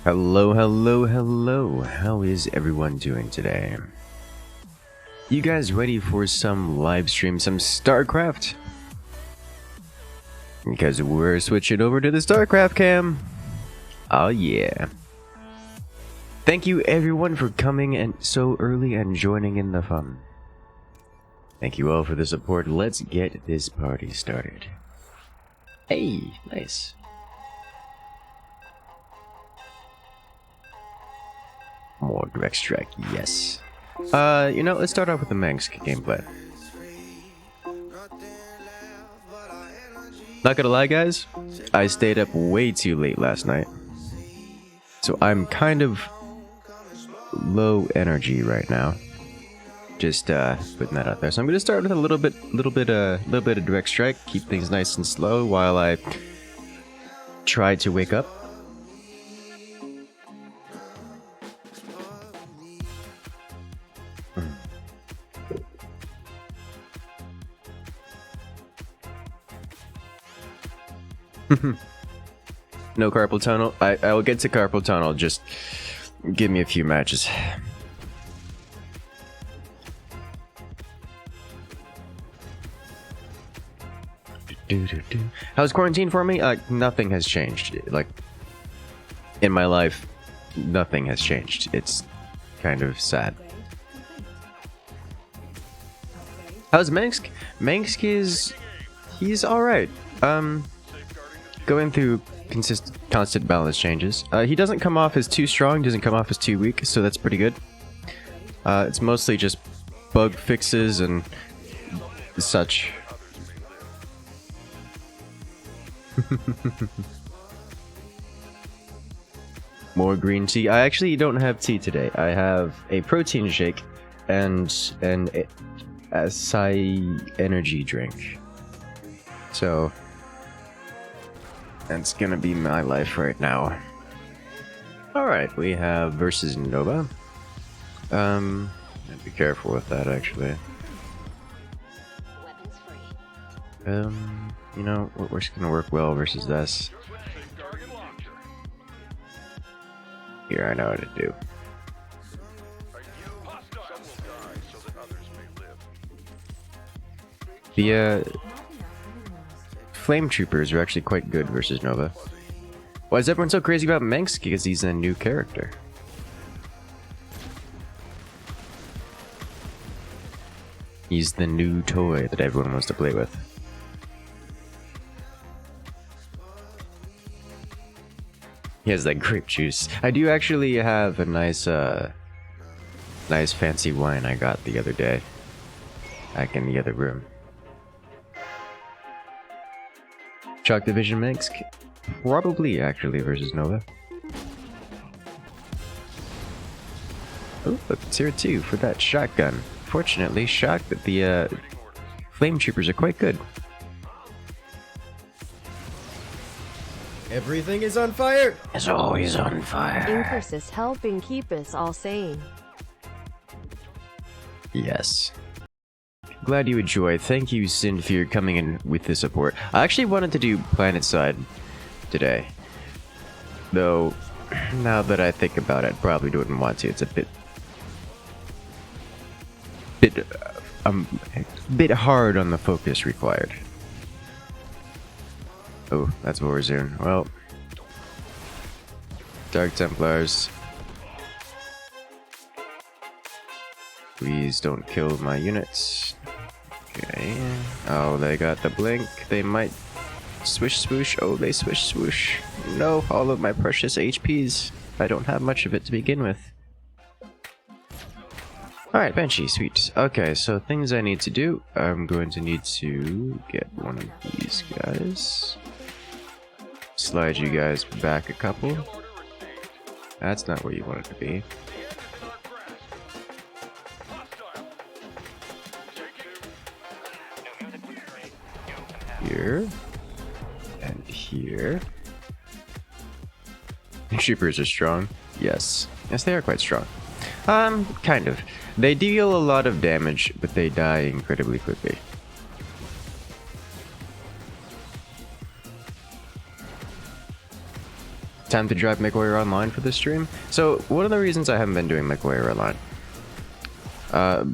Hello, hello, hello. How is everyone doing today? You guys ready for some live stream, some StarCraft? Because we're switching over to the StarCraft cam. Oh yeah. Thank you everyone for coming and so early and joining in the fun. Thank you all for the support. Let's get this party started. Hey, nice. More direct strike, yes. You know, let's start off with the Manx gameplay. Not gonna lie, guys, I stayed up way too late last night, so I'm kind of low energy right now. Just putting that out there. So I'm gonna start with a little bit of direct strike, keep things nice and slow while I try to wake up. No carpal tunnel. I will get to carpal tunnel. Just give me a few matches. How's quarantine for me? Nothing has changed. Like, in my life, nothing has changed. It's kind of sad. How's Manx? Manx he's alright. Going through constant balance changes. He doesn't come off as too strong, doesn't come off as too weak, so that's pretty good. It's mostly just bug fixes and such. More green tea. I actually don't have tea today. I have a protein shake and an acai energy drink. So that's gonna be my life right now. Alright, we have versus Nova. Be careful with that actually. You know, we're just gonna work well versus this. Here, I know what to do. The Flame Troopers are actually quite good versus Nova. Why is everyone so crazy about Mengsk? Because he's a new character. He's the new toy that everyone wants to play with. He has that grape juice. I do actually have a nice fancy wine I got the other day. Back in the other room. Chalk Division Mengsk? Probably, actually, versus Nova. Oh, look, it's here too, for that shotgun. Fortunately, shocked that the Flame Troopers are quite good. Everything is on fire! It's always on fire. Incursus helping keep us all sane. Yes. Glad you enjoyed. Thank you, Sin, for coming in with the support. I actually wanted to do PlanetSide today. Though, now that I think about it, probably wouldn't want to. It's a bit hard on the focus required. Oh, that's Warzone. Well, Dark Templars. Please don't kill my units. Okay. Oh, they got the blink. They might swish swoosh. Oh, they swish swoosh. No, all of my precious HPs. I don't have much of it to begin with. Alright, Banshee, sweet. Okay, so things I need to do. I'm going to need to get one of these guys. Slide you guys back a couple. That's not where you want it to be. Here. And here. Troopers are strong. Yes. Yes, they are quite strong. Kind of. They deal a lot of damage, but they die incredibly quickly. Time to drive MechWarrior Online for this stream. So, one of the reasons I haven't been doing MechWarrior Online,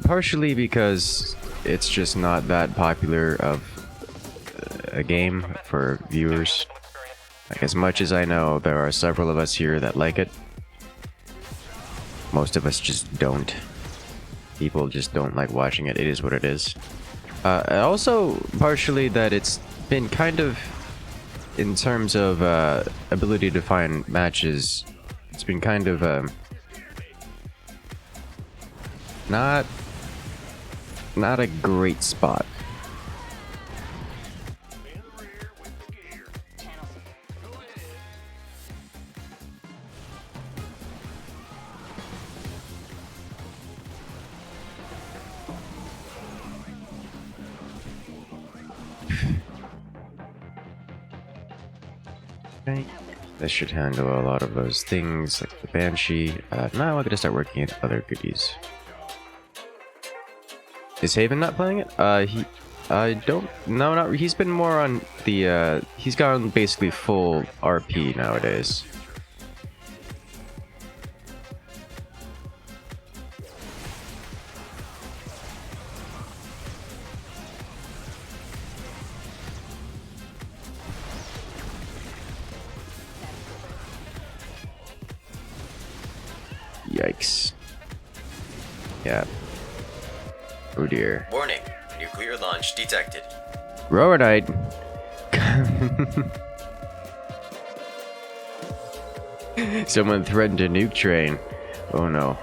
partially because it's just not that popular of a game for viewers. Like, as much as I know, there are several of us here that like it. Most of us just don't. People just don't like watching it. It is what it is. And also, partially that it's been kind of, in terms of ability to find matches, it's been kind of not a great spot. This should handle a lot of those things, like the Banshee. Now I'm gonna start working at other goodies. Is Haven not playing it? I don't... No, not... He's been more on the, he's gone basically full RP nowadays. Yikes. Yeah. Oh dear. Warning. Nuclear launch detected. Rowanite. Someone threatened a nuke train. Oh no.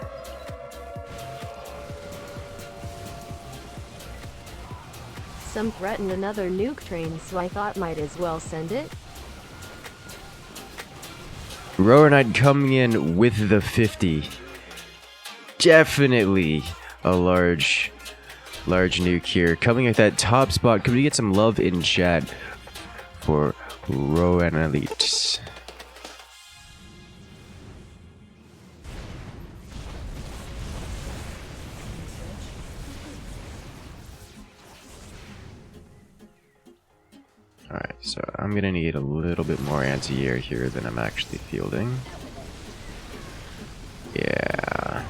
Some threatened another nuke train, so I thought might as well send it. Rowanite coming in with the 50. Definitely a large nuke here. Coming at that top spot. Could we get some love in chat for Rowan Elite? Alright, so I'm gonna need a little bit more anti-air here than I'm actually fielding. Yeah.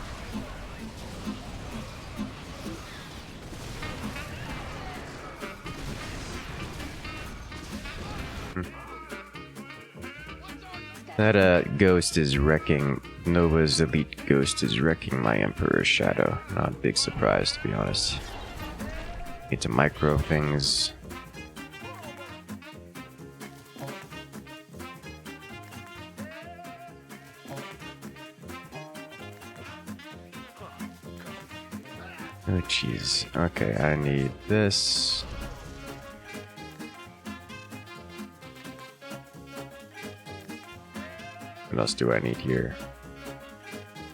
That ghost is wrecking, Nova's elite ghost is wrecking my Emperor's Shadow. Not a big surprise, to be honest. Need to micro things. Oh jeez. Okay, I need this. What else do I need here?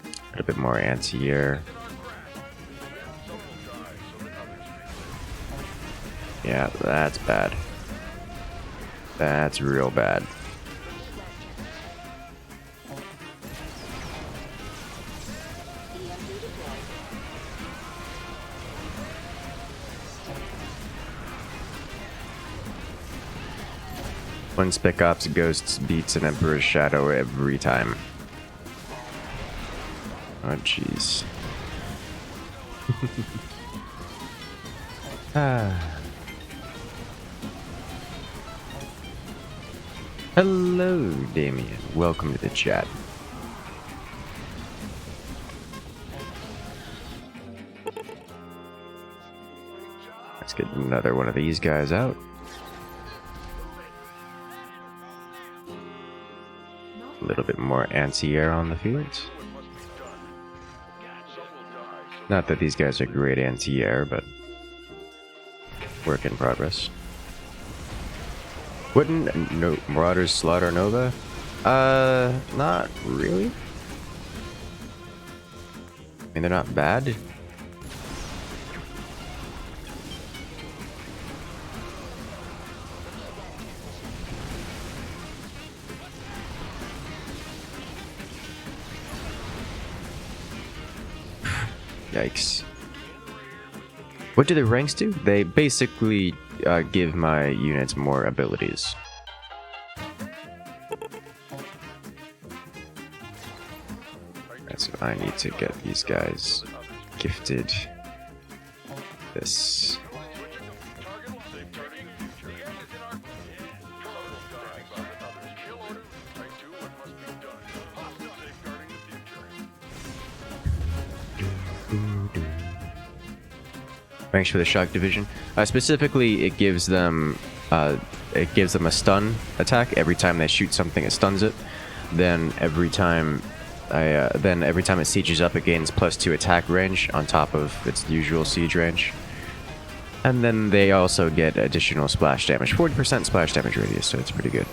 A little bit more anti-air. Yeah, that's bad. That's real bad. One Spec Ops Ghosts beats an Emperor's Shadow every time. Oh jeez. Hello, Damien. Welcome to the chat. Let's get another one of these guys out. A little bit more anti-air on the field. Not that these guys are great anti-air, but work in progress. Wouldn't Marauders slaughter Nova? Not really. I mean, they're not bad. Yikes. What do the ranks do? They basically give my units more abilities. So I need to get these guys gifted this. Ranks for the shock division. Specifically, it gives them a stun attack every time they shoot something. It stuns it. Then every time it sieges up, it gains +2 attack range on top of its usual siege range. And then they also get additional splash damage, 40% splash damage radius, so it's pretty good.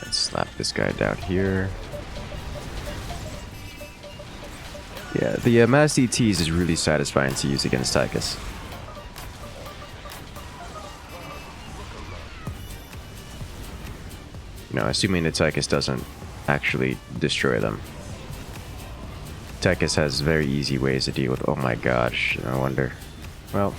Let's slap this guy down here. Yeah, the Mass DTs is really satisfying to use against Tychus. You know, assuming the Tychus doesn't actually destroy them. Tychus has very easy ways to deal with. Oh my gosh, no wonder. Well.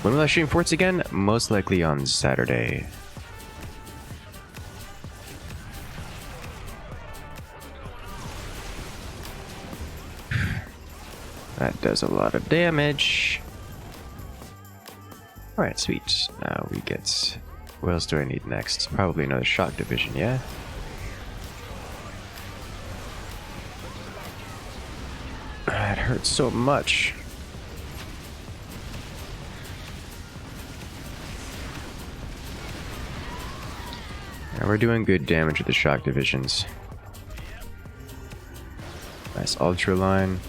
When will I stream Forts again? Most likely on Saturday. That does a lot of damage. Alright, sweet. Now we get... What else do I need next? Probably another shock division, yeah? It hurts so much. And we're doing good damage with the shock divisions. Nice ultra line.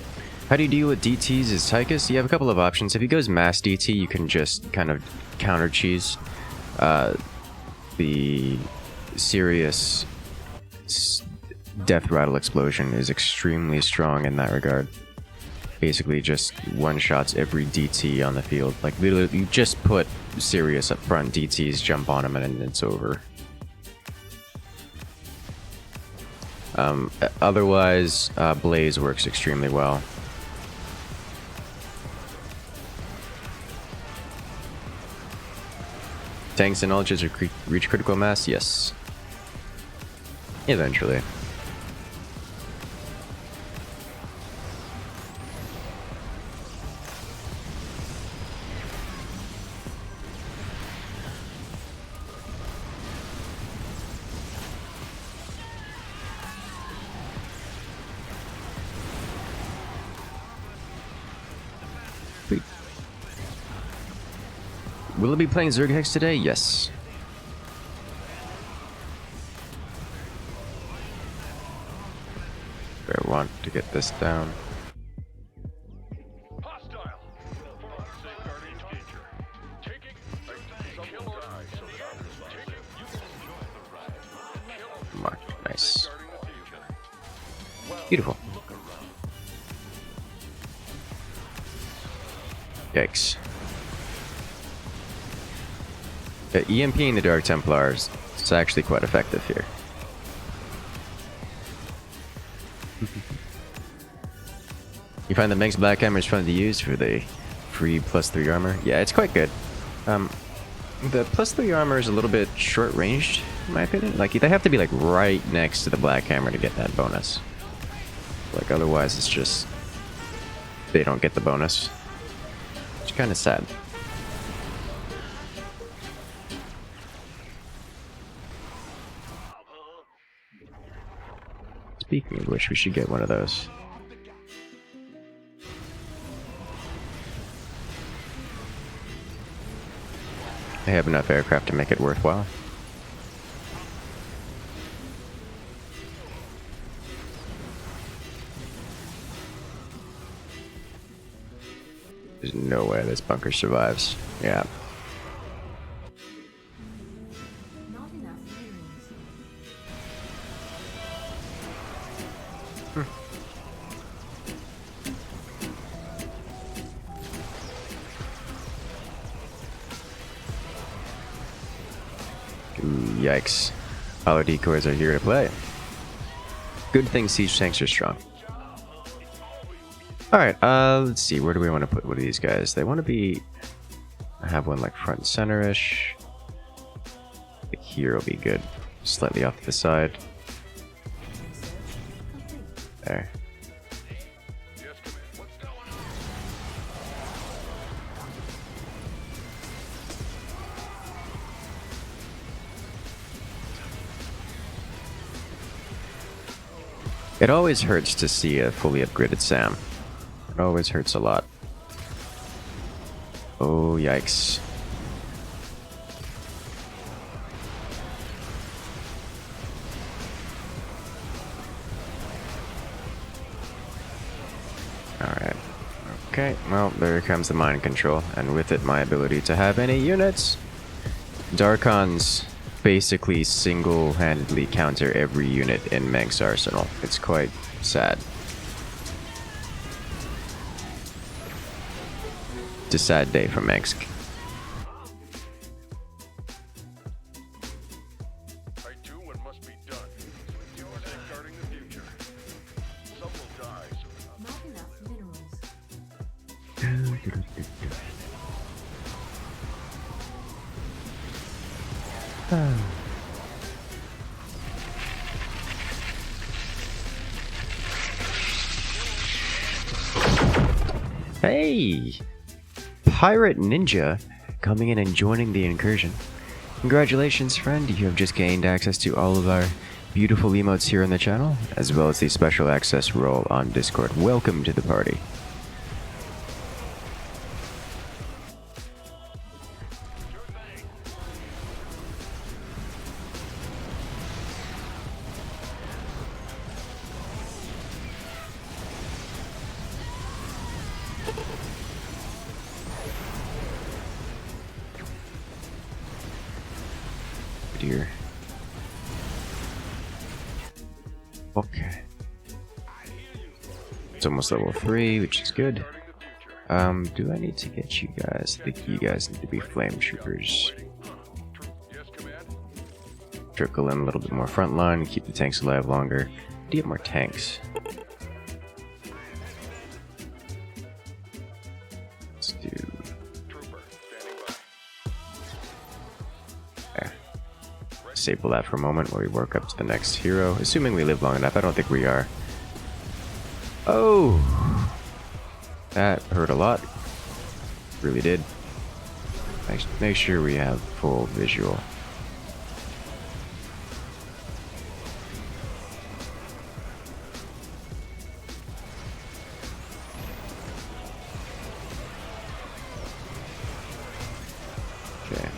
How do you deal with DTs as Tychus? You have a couple of options. If he goes mass DT, you can just kind of counter cheese. The Sirius Death Rattle Explosion is extremely strong in that regard. Basically just one-shots every DT on the field. Like literally, you just put Sirius up front, DTs jump on him, and then it's over. Otherwise, Blaze works extremely well. Tanks and ultras reach critical mass? Yes. Eventually. Will it be playing Zerg today? Yes. I want to get this down. Mark, nice. Beautiful. Yikes. EMPing the Dark Templars is actually quite effective here. You find the Meng's Black Hammer is fun to use for the free +3 armor? Yeah, it's quite good. The +3 armor is a little bit short-ranged, in my opinion. Like, they have to be like right next to the Black Hammer to get that bonus. Like, otherwise it's just... they don't get the bonus. It's kind of sad. Speaking of which, we should get one of those. I have enough aircraft to make it worthwhile. There's no way this bunker survives. Yeah. Yikes. Hollow decoys are here to play. Good thing siege tanks are strong. Alright, let's see, where do we want to put one of these guys? They want to be... I have one like front center-ish. Here will be good. Slightly off to the side. There. It always hurts to see a fully upgraded Sam. It always hurts a lot. Oh, yikes. Alright. Okay, well, there comes the mind control, and with it my ability to have any units. Darkons basically single-handedly counter every unit in Meng's arsenal. It's quite sad. It's a sad day for Mengsk. I do what must be done. You're safeguarding the future. Some will die. Not enough minerals. Hey! Pirate Ninja coming in and joining the incursion. Congratulations, friend. You have just gained access to all of our beautiful emotes here on the channel, as well as the special access role on Discord. Welcome to the party. Okay. It's almost level 3, which is good. Do I need to get you guys? I think you guys need to be flame troopers. Yes, command. Trickle in a little bit more frontline, keep the tanks alive longer. Do you have more tanks? Let's do... Trooper, standing by. There. Disable that for a moment while we work up to the next hero. Assuming we live long enough, I don't think we are. Oh! That hurt a lot. Really did. Make sure we have full visual. Okay.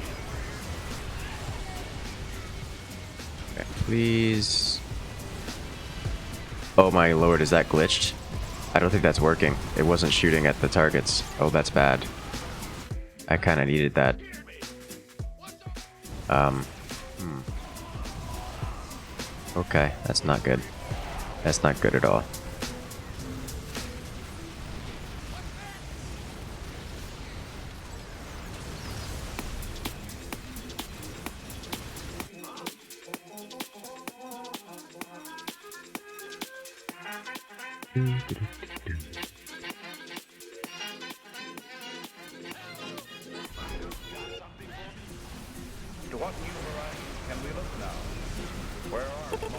Okay, please. Oh my lord, is that glitched? I don't think that's working. It wasn't shooting at the targets. Oh, that's bad. I kind of needed that. Okay, that's not good. That's not good at all. To what new horizons can we look now? Where are tomorrow's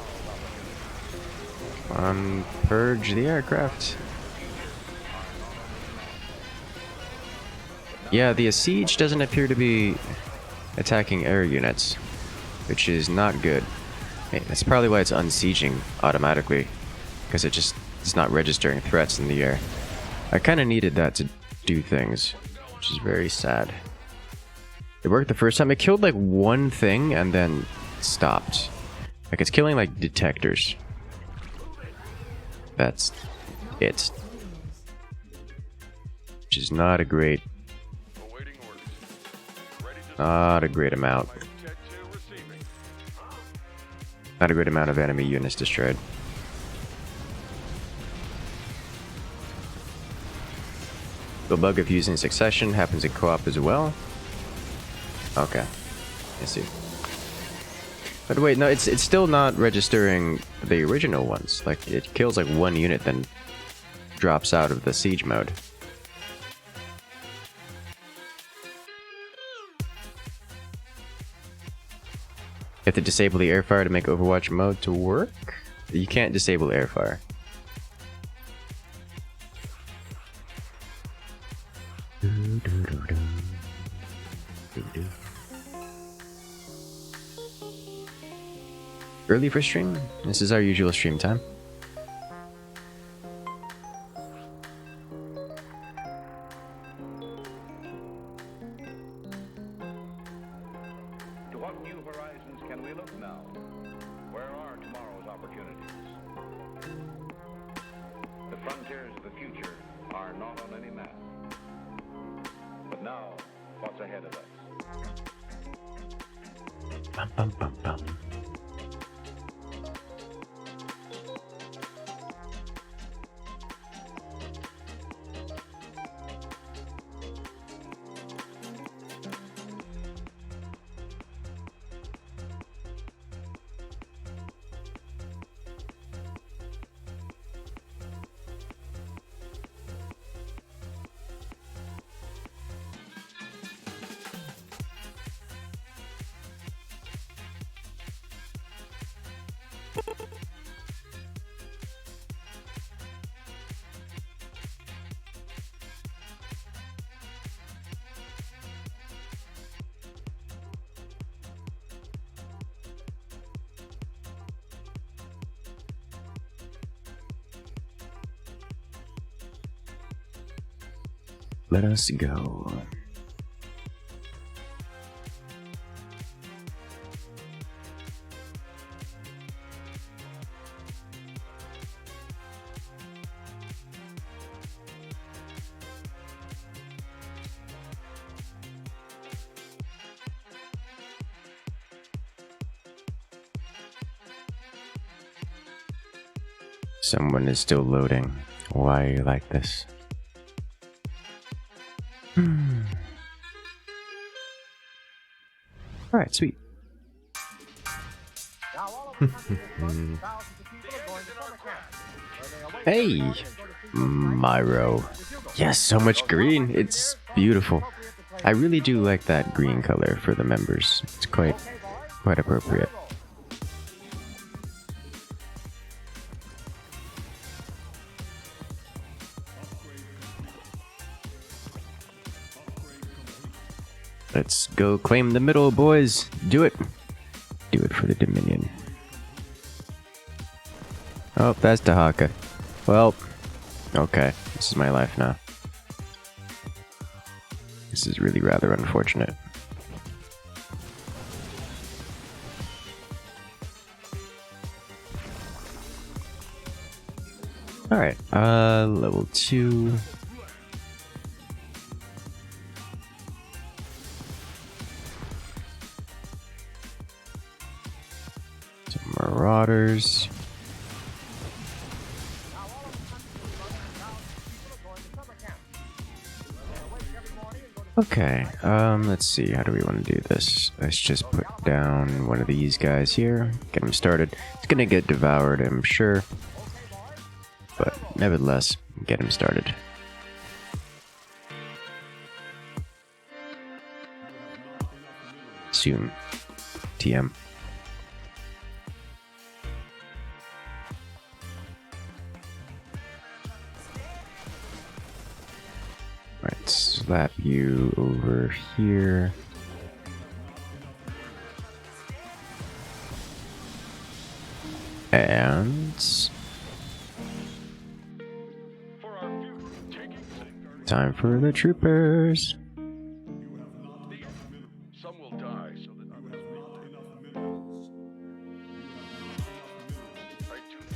opportunities? Purge the aircraft. Yeah, the siege doesn't appear to be attacking air units, which is not good. That's probably why it's unsieging automatically, because it's not registering threats in the air. I kind of needed that to do things, which is very sad. It worked the first time. It killed like one thing and then stopped. Like it's killing like detectors. That's it. Which is not a great, Awaiting orders. Ready to not a great amount. Tech 2 receiving. Not a great amount of enemy units destroyed. The bug of using succession happens in co-op as well. Okay, I see. But wait, no, it's still not registering the original ones. Like it kills like one unit, then drops out of the siege mode. You have to disable the airfire to make Overwatch mode to work? You can't disable airfire. Early for stream? This is our usual stream time. To what new horizons can we look now? Where are tomorrow's opportunities? The frontiers of the future are not on any map. But now, what's ahead of us? Bum, bum, bum, bum. Let us go. Someone is still loading. Why are you like this? Alright, sweet. Hey! Myro. Yes, so much green. It's beautiful. I really do like that green color for the members. It's quite appropriate. Let's go claim the middle, boys. Do it. Do it for the Dominion. Oh, that's Dahaka. Well, okay. This is my life now. This is really rather unfortunate. Alright, level 2. Some Marauders. Okay, let's see, how do we want to do this? Let's just put down one of these guys here, get him started. It's gonna get devoured, I'm sure. But nevertheless, get him started. Soon. TM. Right, slap you over here. And time for the troopers. Some will die so that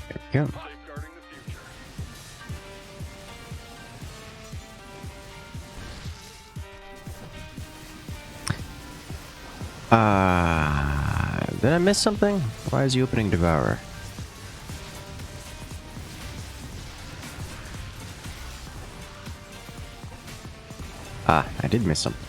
There we go. safeguarding the future. Did I miss something? Why is he opening Devourer? I did miss something.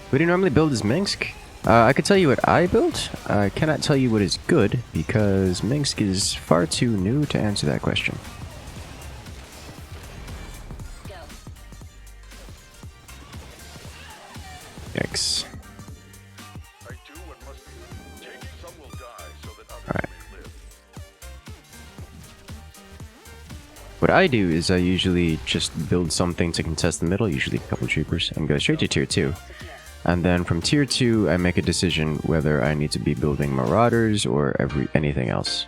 What do you normally build as Minsk? I could tell you what I built. I cannot tell you what is good, because Minsk is far too new to answer that question. Yikes. I do what must be. Taking some will die so that others Alright. may live. What I do is I usually just build something to contest the middle, usually a couple troopers, and go straight to tier 2. And then from tier 2, I make a decision whether I need to be building Marauders or anything else.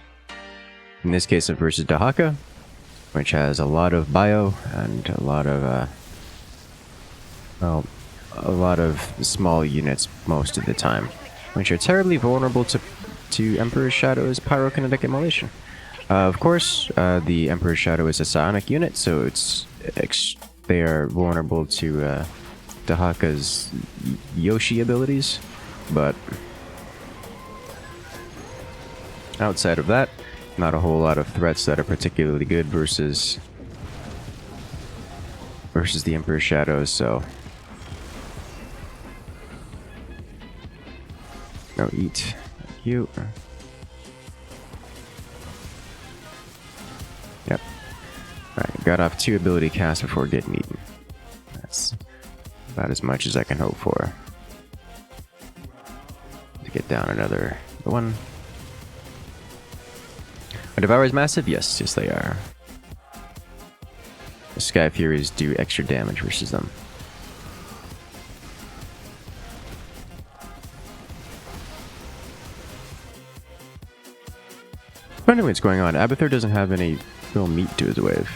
In this case, I'm versus Dahaka, which has a lot of bio and a lot of, a lot of small units most of the time, which are terribly vulnerable to Emperor's Shadow's pyrokinetic immolation. Of course, the Emperor's Shadow is a psionic unit, so they are vulnerable to Dahaka's Yoshi abilities, but outside of that, not a whole lot of threats that are particularly good versus the Emperor's Shadow, so no eat. Thank you. Yep. Alright, got off 2 ability casts before getting eaten. That's about as much as I can hope for. To get down another one. Are Devourers massive? Yes, yes they are. The Sky Furies do extra damage versus them. But anyway, what's going on? Abathur doesn't have any real meat to his wave.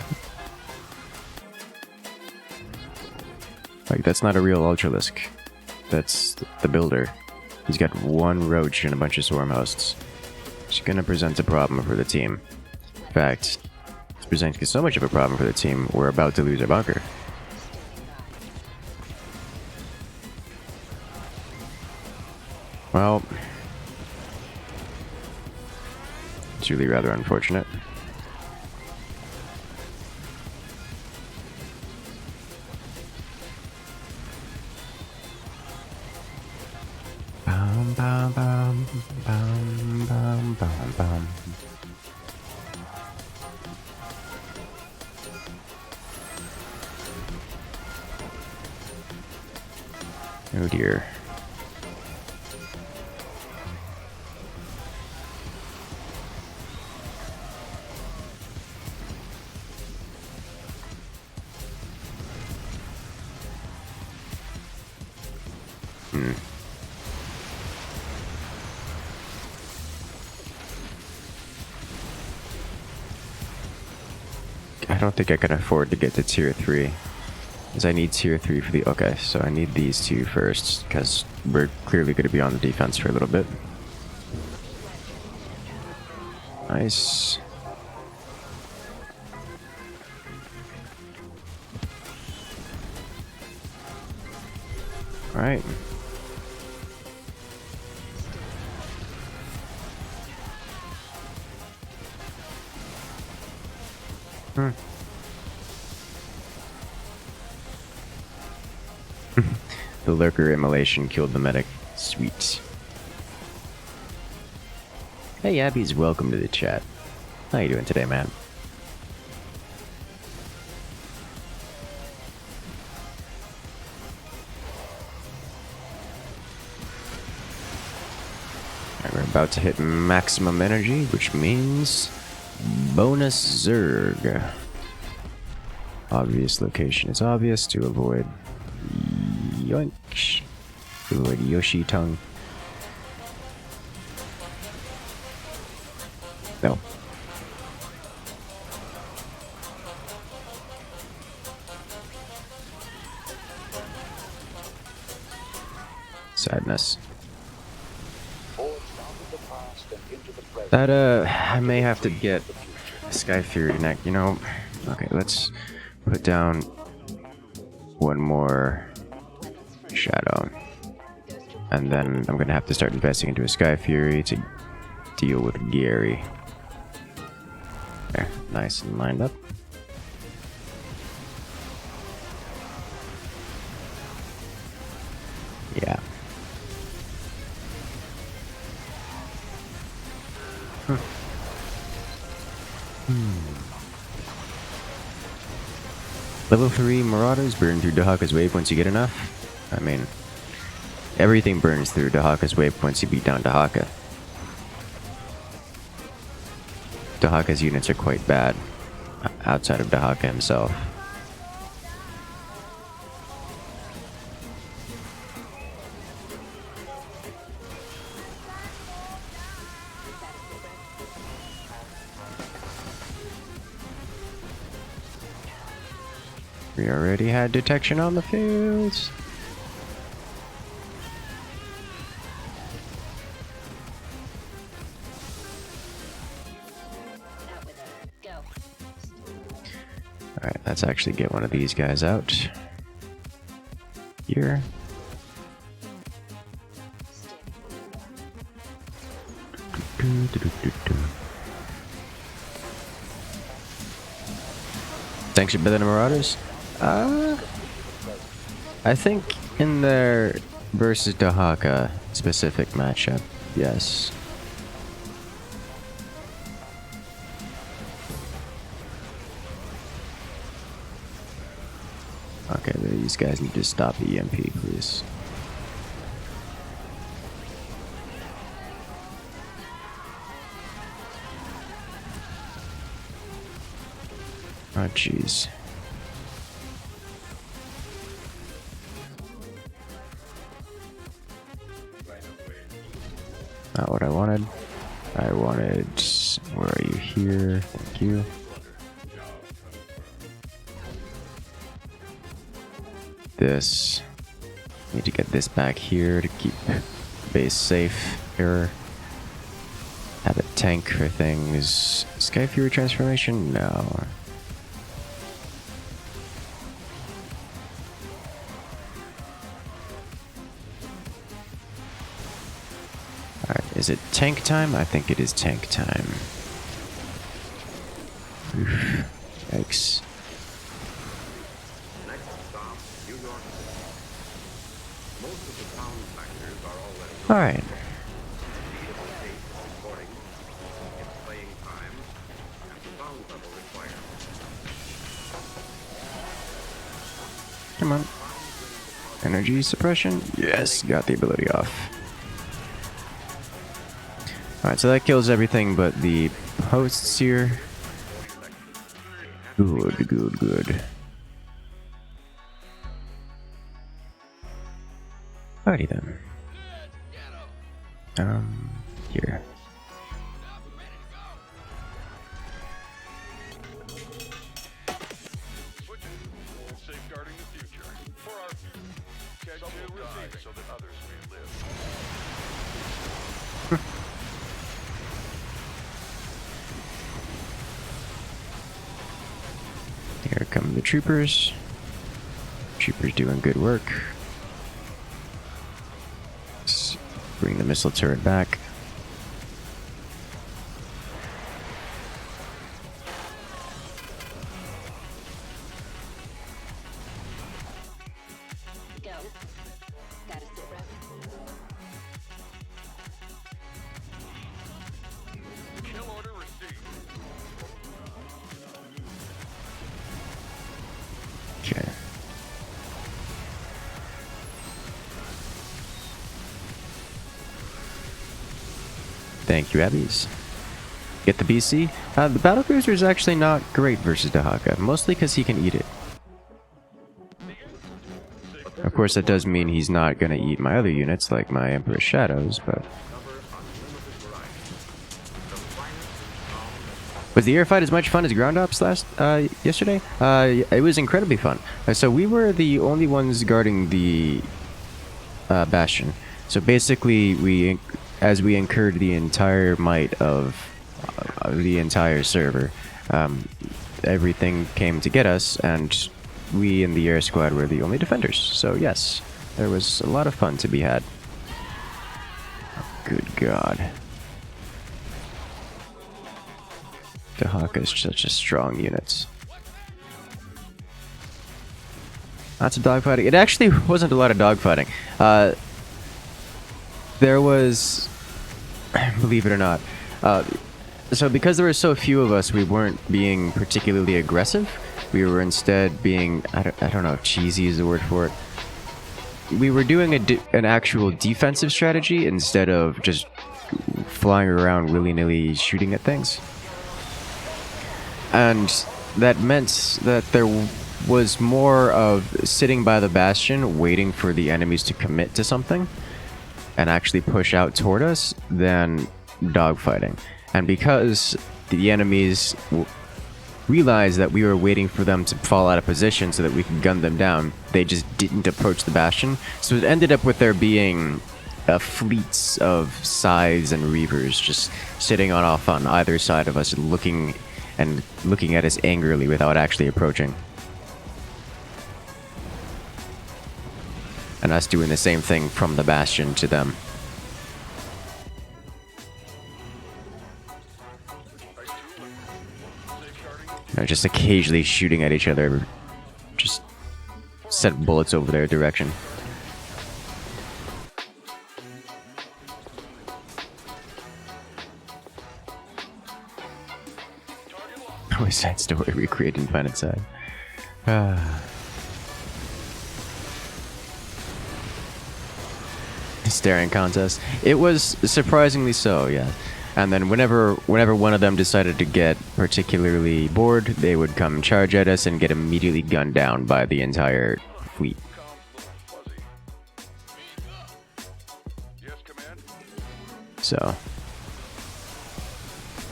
Like, that's not a real Ultralisk. That's the builder. He's got 1 Roach and a bunch of Swarm Hosts. It's gonna present a problem for the team. In fact, it's presenting so much of a problem for the team, we're about to lose our bunker. Well, it's really rather unfortunate. Bum, bum, bum, bum, bum, bum, bum. Oh dear. I don't think I can afford to get to tier 3. Because I need tier 3 for the... Okay, so I need these two first. Because we're clearly going to be on the defense for a little bit. Nice. Alright. The lurker immolation killed the medic. Sweet. Hey Abby's welcome to the chat. How you doing today, man? Alright, we're about to hit maximum energy, which means bonus Zerg. Obvious location is obvious to avoid yoink. To avoid Yoshi tongue. No. Sadness. That, I may have to get Sky Fury neck, you know. Okay, let's put down one more shadow. And then I'm gonna have to start investing into a Sky Fury to deal with Gary. There, nice and lined up. Yeah. Level 3 Marauders burn through Dahaka's wave once you get enough. I mean, everything burns through Dahaka's wave once you beat down Dahaka. Dahaka's units are quite bad, outside of Dahaka himself. We already had detection on the fields. Alright, let's actually get one of these guys out. Here. Thanks for building the Marauders. I think in their versus Dahaka specific matchup, yes. Okay, these guys need to stop the EMP, please. Oh, jeez. Not what I wanted. I wanted... Where are you? Here. Thank you. This. Need to get this back here to keep base safe here. Have a tank for things. Sky Fury transformation? No. Is it tank time? I think it is tank time. Oof. Yikes. Next stop, New York. Most of the sound factors are already known. Alright. Speed of the tape, recording, its playing time, and the sound level required. Come on. Energy suppression? Yes, got the ability off. Alright, so that kills everything but the hosts here. Good, good, good. Alrighty then. Here. Safeguarding the future. For our future. Schedule die so that others may live. Here come the troopers. Troopers doing good work. Let's bring the missile turret back. Go. Gotta sit rep. Kill order received. Okay. Thank you, Abbeys. Get the BC. The battlecruiser is actually not great versus Dahaka, mostly because he can eat it. Of course, that does mean he's not going to eat my other units, like my Emperor's Shadows, but... Was the air fight as much fun as ground ops yesterday? It was incredibly fun. So we were the only ones guarding the bastion. So basically, as we incurred the entire might of the entire server, everything came to get us, and we in the air squad were the only defenders. So yes, there was a lot of fun to be had. Good God. Dahaka is such a strong unit. Lots of dogfighting. It actually wasn't a lot of dogfighting. There was, believe it or not, so because there were so few of us, we weren't being particularly aggressive. We were instead being, I don't know if cheesy is the word for it. We were doing an actual defensive strategy instead of just flying around willy-nilly shooting at things. And that meant that there was more of sitting by the bastion waiting for the enemies to commit to something and actually push out toward us than dogfighting. And because the enemies realized that we were waiting for them to fall out of position so that we could gun them down, they just didn't approach the bastion. So it ended up with there being fleets of scythes and reavers just sitting on either side of us, looking at us angrily without actually approaching. And us doing the same thing from the bastion to them. Just occasionally shooting at each other. Just sent bullets over their direction. West Side Story recreated in Planet Side. Staring contest. It was surprisingly so, yeah. And then whenever one of them decided to get particularly bored, they would come charge at us and get immediately gunned down by the entire fleet. So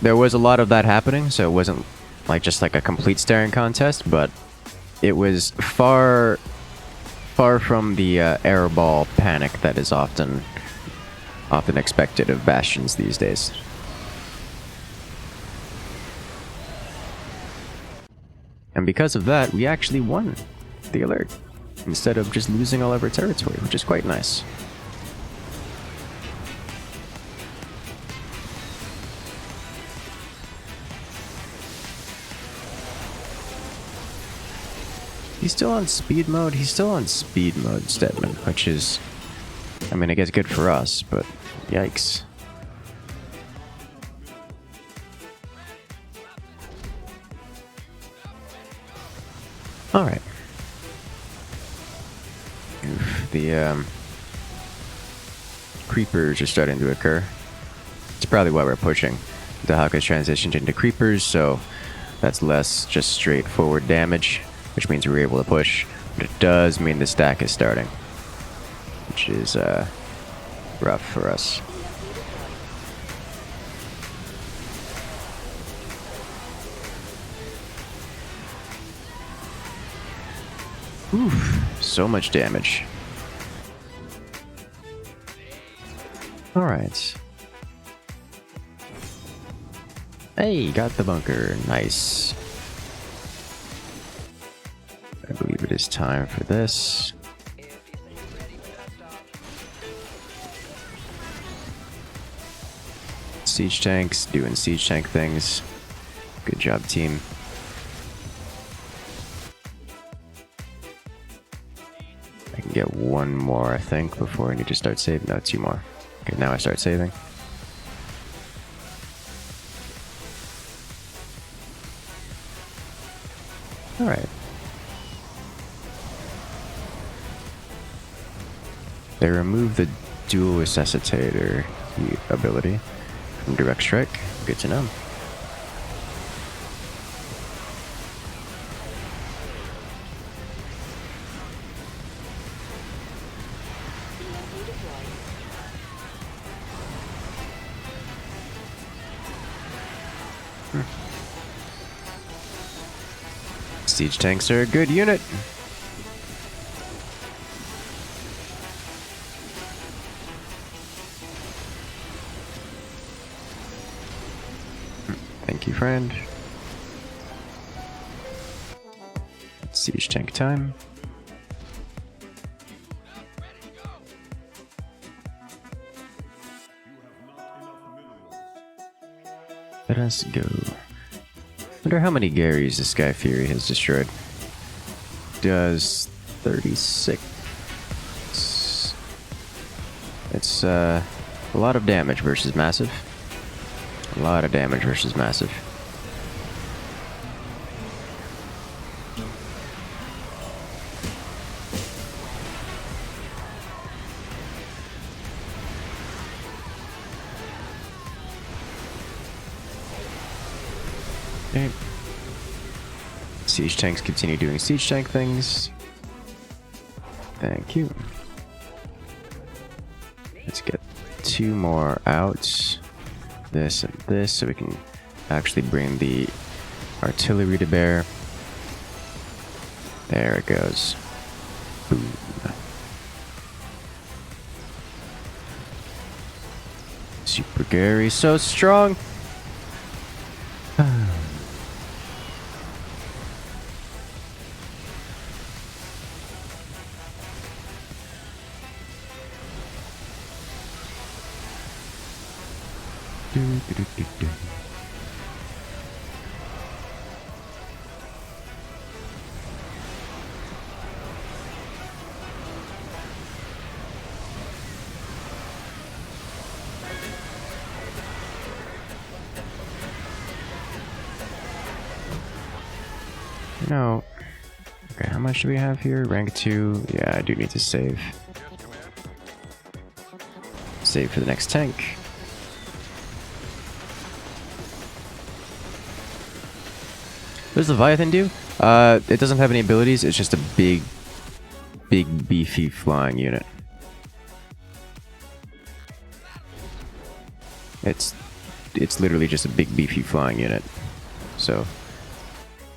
there was a lot of that happening, so it wasn't just like a complete staring contest, but it was far from the airball panic that is often expected of bastions these days. And because of that, we actually won the alert, instead of just losing all of our territory, which is quite nice. He's still on speed mode? He's still on speed mode, Stedman, which is, I mean, I guess good for us, but yikes. Alright. The, creepers are starting to occur. It's probably why we're pushing. The Hawk has transitioned into creepers, so that's less just straightforward damage, which means we're able to push. But it does mean the stack is starting, which is rough for us. Oof, so much damage. Alright. Hey, got the bunker. Nice. I believe it is time for this. Siege tanks, doing siege tank things. Good job, team. I can get one more, I think, before I need to start saving. No, 2 more. Okay, now I start saving. Alright. They remove the dual resuscitator ability from direct strike. Good to know. Siege tanks are a good unit. Thank you, friend. Siege tank time. Let us go. Wonder how many Garys the Sky Fury has destroyed. Does 36. It's a lot of damage versus massive. A lot of damage versus massive. Okay. Siege tanks continue doing siege tank things. Thank you. Let's get 2 more out. This and this, so we can actually bring the artillery to bear. There it goes. Boom. Super Gary, so strong. No. Okay, how much do we have here? Rank 2. Yeah, I do need to save. Save for the next tank. What does Leviathan do? It doesn't have any abilities. It's just a big, beefy flying unit. It's literally just a big, beefy flying unit. So,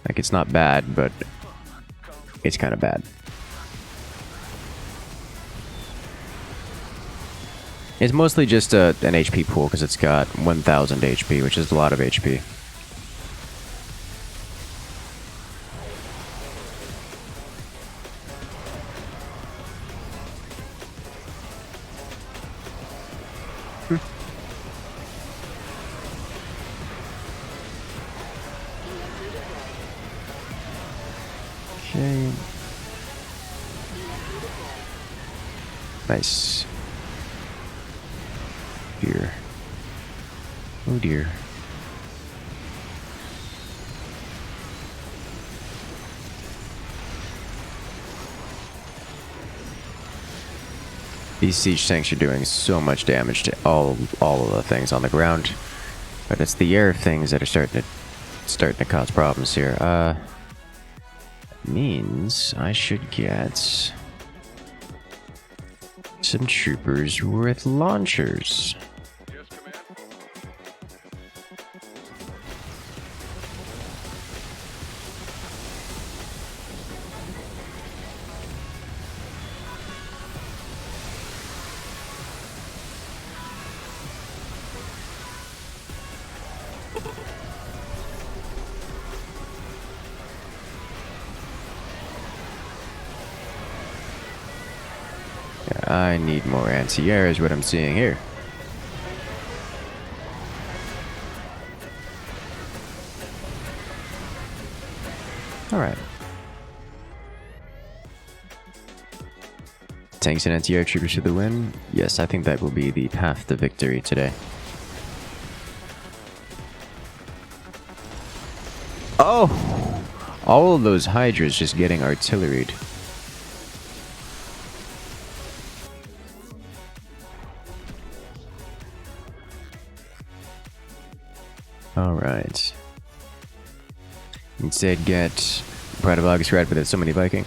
like, it's not bad, but it's kind of bad. It's mostly just an HP pool because it's got 1000 HP, which is a lot of HP. Okay. Nice. Dear. Oh dear. These siege tanks are doing so much damage to all of the things on the ground, but it's the air things that are starting to cause problems here. Means I should get some troopers with launchers. Yes, command. I need more anti-air is what I'm seeing here. Alright. Tanks and anti-air troopers to the win. Yes, I think that will be the path to victory today. Oh! All of those hydras just getting artilleried. Alright. Instead get Pride of August Red, but there's so many Viking.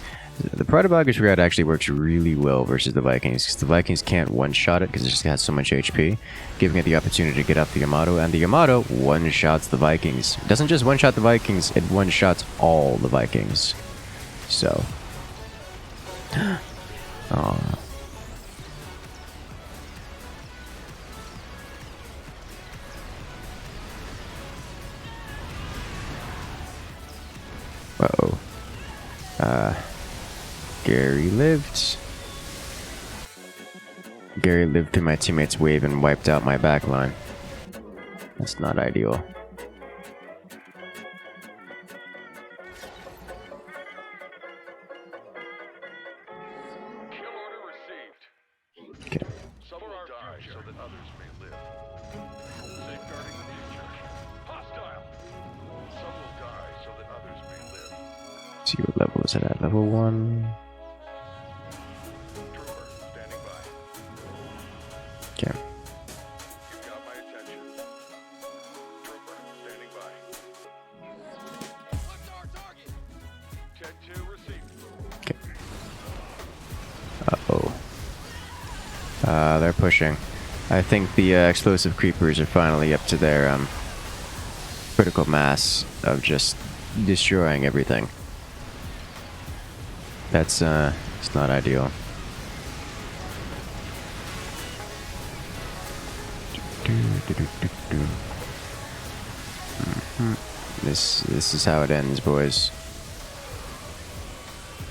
The Pride of August Red actually works really well versus the Vikings, because the Vikings can't one-shot it because it just has so much HP, giving it the opportunity to get up the Yamato, and the Yamato one-shots the Vikings. It doesn't just one-shot the Vikings, it one-shots all the Vikings. So. Aww. Uh-oh. Gary lived. Gary lived through my teammate's wave and wiped out my backline. That's not ideal. Kill order received. Okay. Some will die so that others may live. Safeguarding the future. Hostile. Some will die so that others may live. See what level is it at? Level 1. Trooper, standing by. Okay. You've got my attention. Trooper, standing by. What's our target? 10-2 received. Okay. Uh-oh. They're pushing. I think the explosive creepers are finally up to their critical mass of just destroying everything. That's it's not ideal. This is how it ends, boys.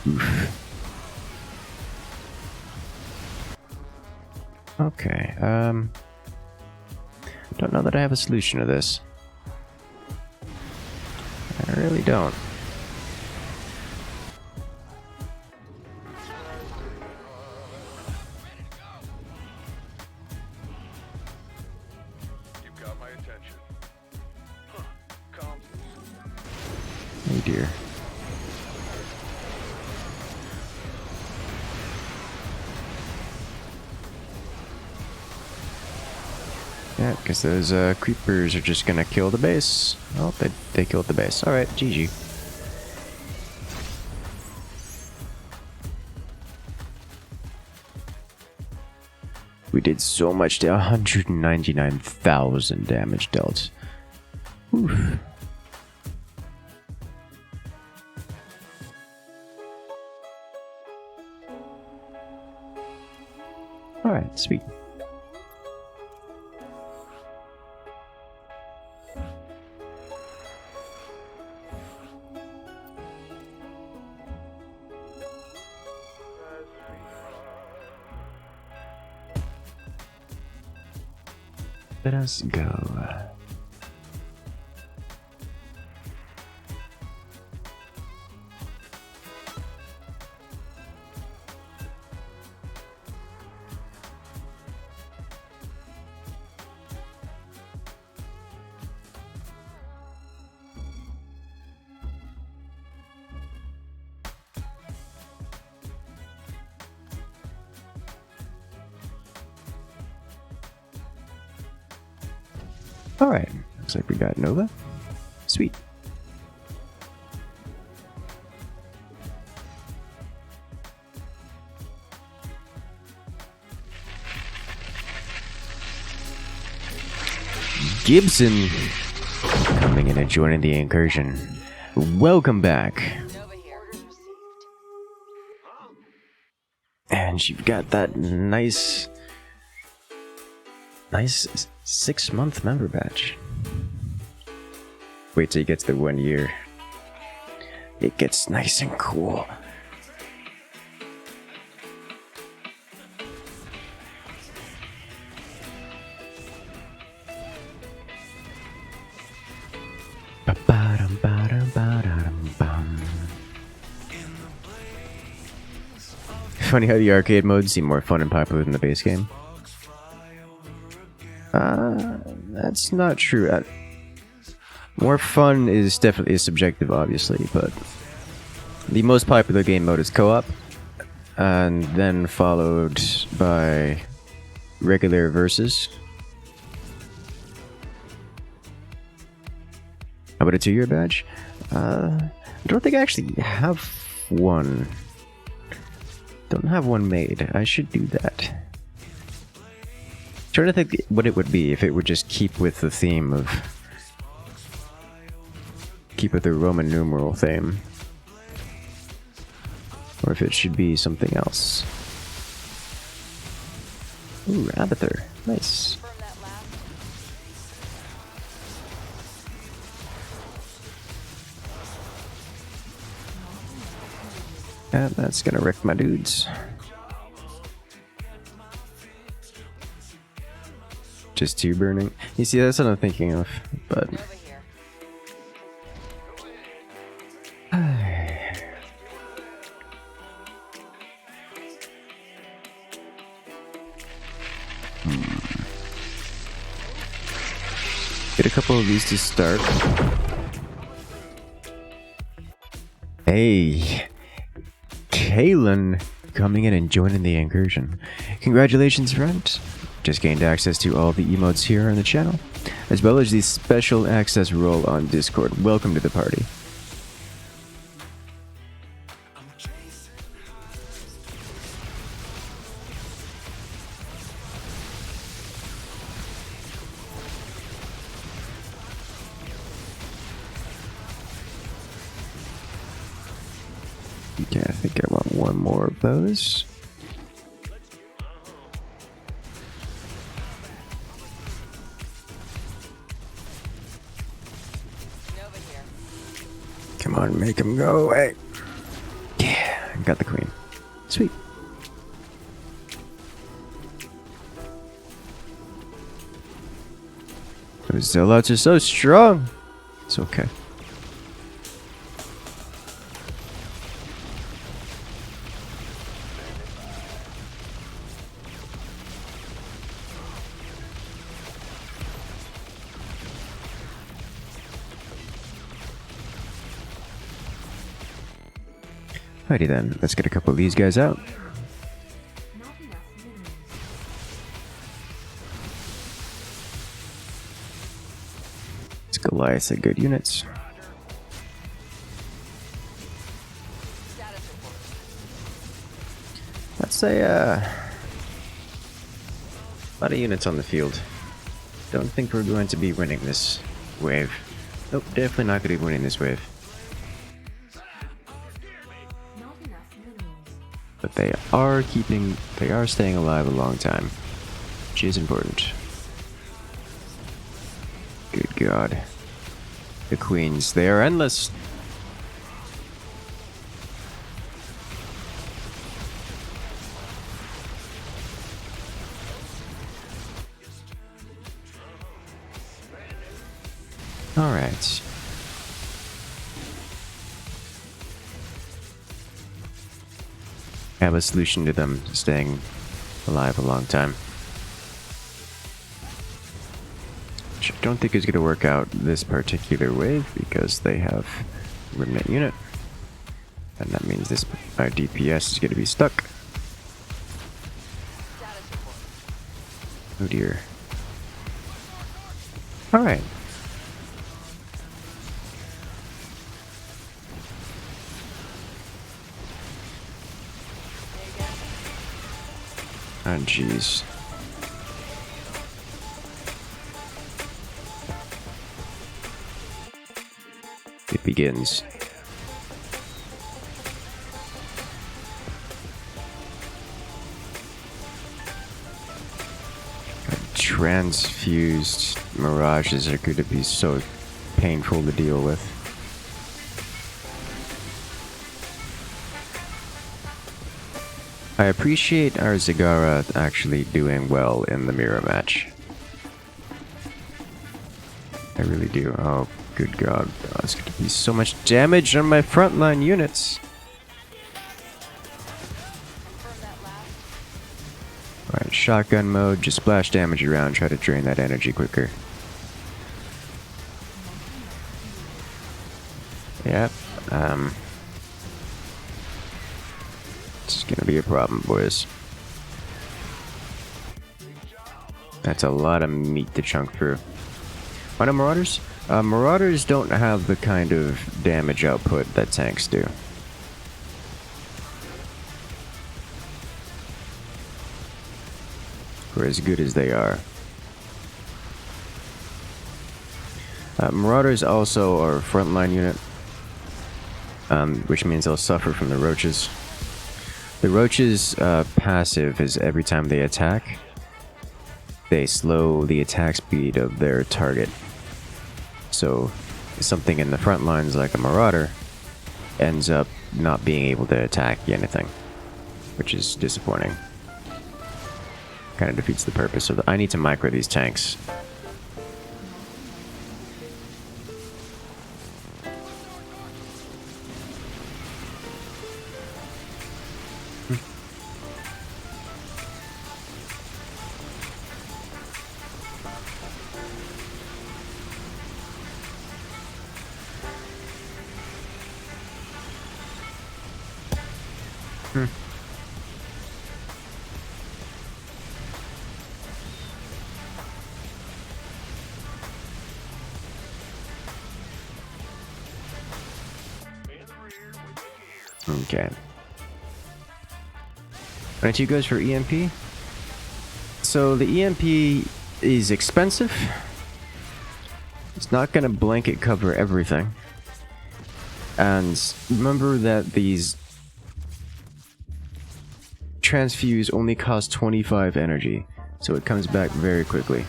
Oof. Okay, don't know that I have a solution to this. I really don't. You've got my attention. Huh. Calm. Oh dear. Yeah, because those creepers are just gonna kill the base. Oh, they killed the base. Alright, GG. We did so much to 199,000 damage dealt. Oof. Alright, sweet. Let us go. Alright, looks like we got Nova. Sweet. Gibson coming in and joining the incursion. Welcome back. Nova here. Orders received. And you've got that nice 6-month member badge. Wait till you get to the 1 year. It gets nice and cool. Funny how the arcade modes seem more fun and popular than the base game. That's not true. More fun is definitely subjective, obviously, but the most popular game mode is co-op, and then followed by regular versus. How about a 2-year badge? I don't think I actually have one. Don't have one made. I should do that. Trying to think what it would be if it would just keep with the theme of... keep with the Roman numeral theme. Or if it should be something else. Ooh, Abathur. Nice. Confirm that last. Yeah, that's gonna wreck my dudes. Just 2 burning. You see, that's what I'm thinking of, but... Nova here. Get a couple of these to start. Hey! Kalen coming in and joining the incursion. Congratulations, friend. Just gained access to all the emotes here on the channel, as well as the special access role on Discord. Welcome to the party. Okay, I think I want one more of those. Nova here. Come on, make him go away. Yeah, I got the queen. Sweet. Those zealots are so strong. It's okay. Alrighty then, let's get a couple of these guys out. It's Goliath at good units. Status report. Let's say a lot of units on the field. Don't think we're going to be winning this wave. Nope, definitely not going to be winning this wave. But they are staying alive a long time, which is important. Good God. The queens, they are endless. Alright. I have a solution to them staying alive a long time. Which I don't think is going to work out this particular wave because they have remnant unit. And that means this our DPS is going to be stuck. Status report. Oh dear. Alright. Oh, jeez. It begins. Transfused mirages are going to be so painful to deal with. I appreciate our Zagara actually doing well in the mirror match. I really do. Oh, good god. Oh, it's going to be so much damage on my frontline units. Confirm that last. Alright, shotgun mode. Just splash damage around. Try to drain that energy quicker. Yep. It's gonna be a problem, boys. That's a lot of meat to chunk through. Why no Marauders? Marauders don't have the kind of damage output that tanks do. For as good as they are. Marauders also are a frontline unit, which means they'll suffer from the roaches. The roaches' passive is every time they attack, they slow the attack speed of their target. So something in the front lines like a marauder ends up not being able to attack anything, which is disappointing. Kind of defeats the purpose of the— I need to micro these tanks. Okay. 22 goes for EMP. So the EMP is expensive. It's not going to blanket cover everything. And remember that these transfuse only cost 25 energy, so it comes back very quickly.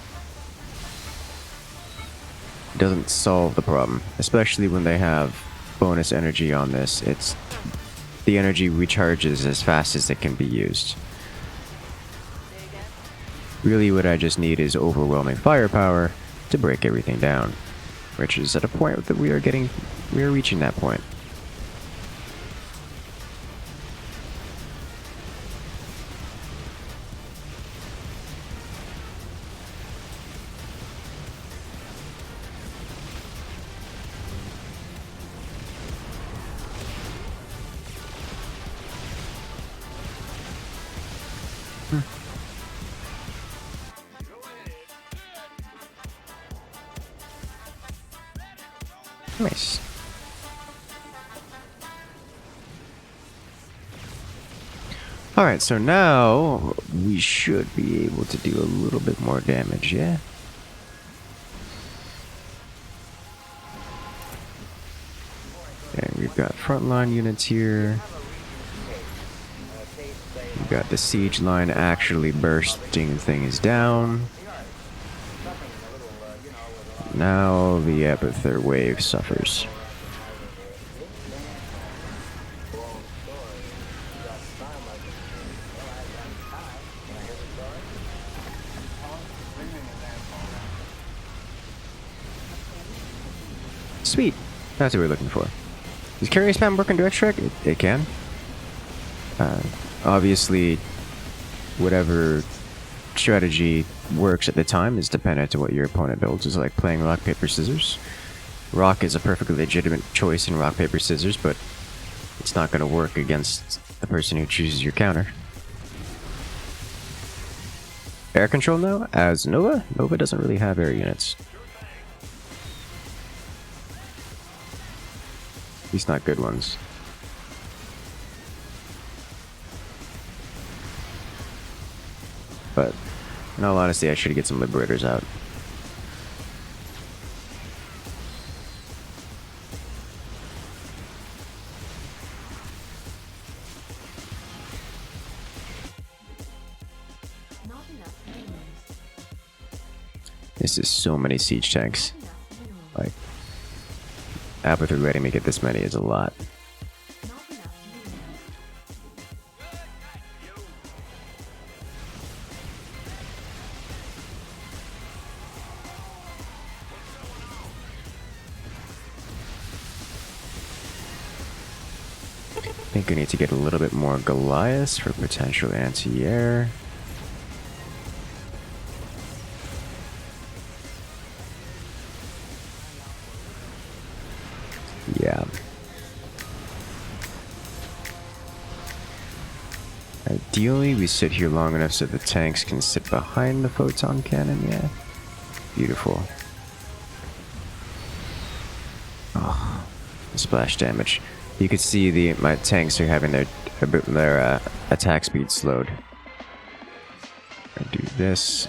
It doesn't solve the problem, especially when they have bonus energy on this. It's the energy recharges as fast as it can be used. Really what I just need is overwhelming firepower to break everything down, which is at a point that we are reaching that point. Nice. Alright, so now we should be able to do a little bit more damage, yeah? And we've got frontline units here. We've got the siege line actually bursting things down. Now the Epither wave suffers. Sweet. That's what we're looking for. Does carry spam work in direct strike? It can. Obviously, whatever strategy works at the time is dependent on what your opponent builds. It's like playing rock, paper, scissors. Rock is a perfectly legitimate choice in rock, paper, scissors, but it's not going to work against the person who chooses your counter. Air control now? As Nova? Nova doesn't really have air units. least not good ones. But in all honesty, I should get some liberators out. This is so many siege tanks. Like, Apathy letting me get this many is a lot. I think I need to get a little bit more Goliaths for potential anti-air. Yeah. Ideally, we sit here long enough so the tanks can sit behind the photon cannon, yeah. Beautiful. Oh, splash damage. You can see my tanks are having their attack speed slowed. I do this.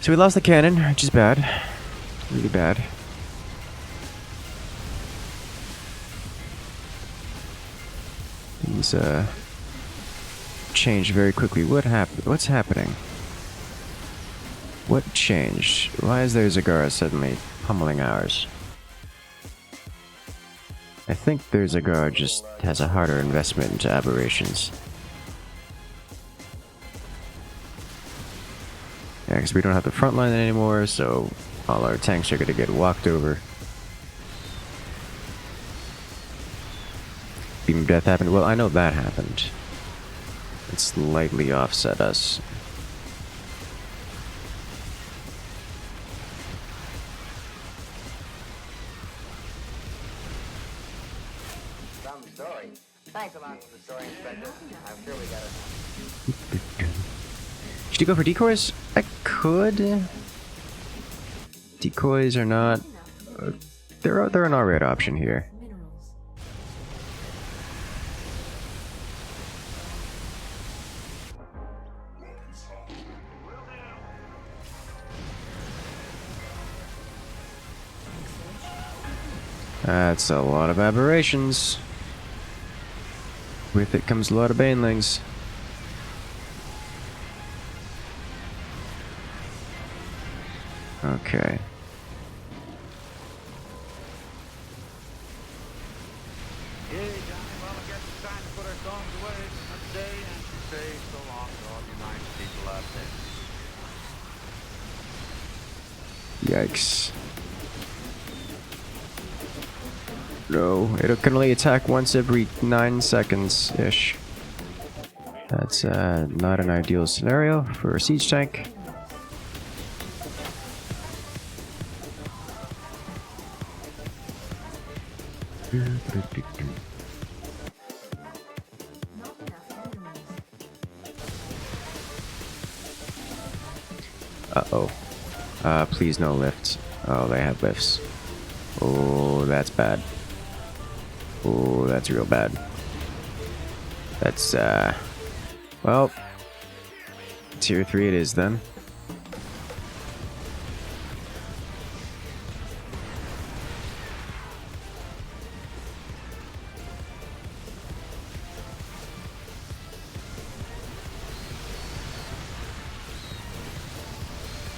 So we lost the cannon, which is bad. Really bad. These changed very quickly. What happened? What's happening? What changed? Why is there Zagara suddenly pummeling ours? I think their Zagara just has a harder investment into aberrations. Yeah, because we don't have the front line anymore, so all our tanks are going to get walked over. Beam of Death happened. Well, I know that happened. It slightly offset us. Some story. Thanks a lot for the story, Inspector. I'm sure we got it. Should you go for decoys? I could. Decoys are not. They're an alright option here. That's a lot of aberrations. With it comes a lot of banelings. Okay. Hey, Johnny, well, I guess it's time to put our songs away for another day and say so long to all you nice people out there. Yikes. No, it can only attack once every 9 seconds-ish. That's not an ideal scenario for a siege tank. Uh-oh. Please no lifts. Oh, they have lifts. Oh, that's bad. Oh, that's real bad. That's, well, tier 3 it is then.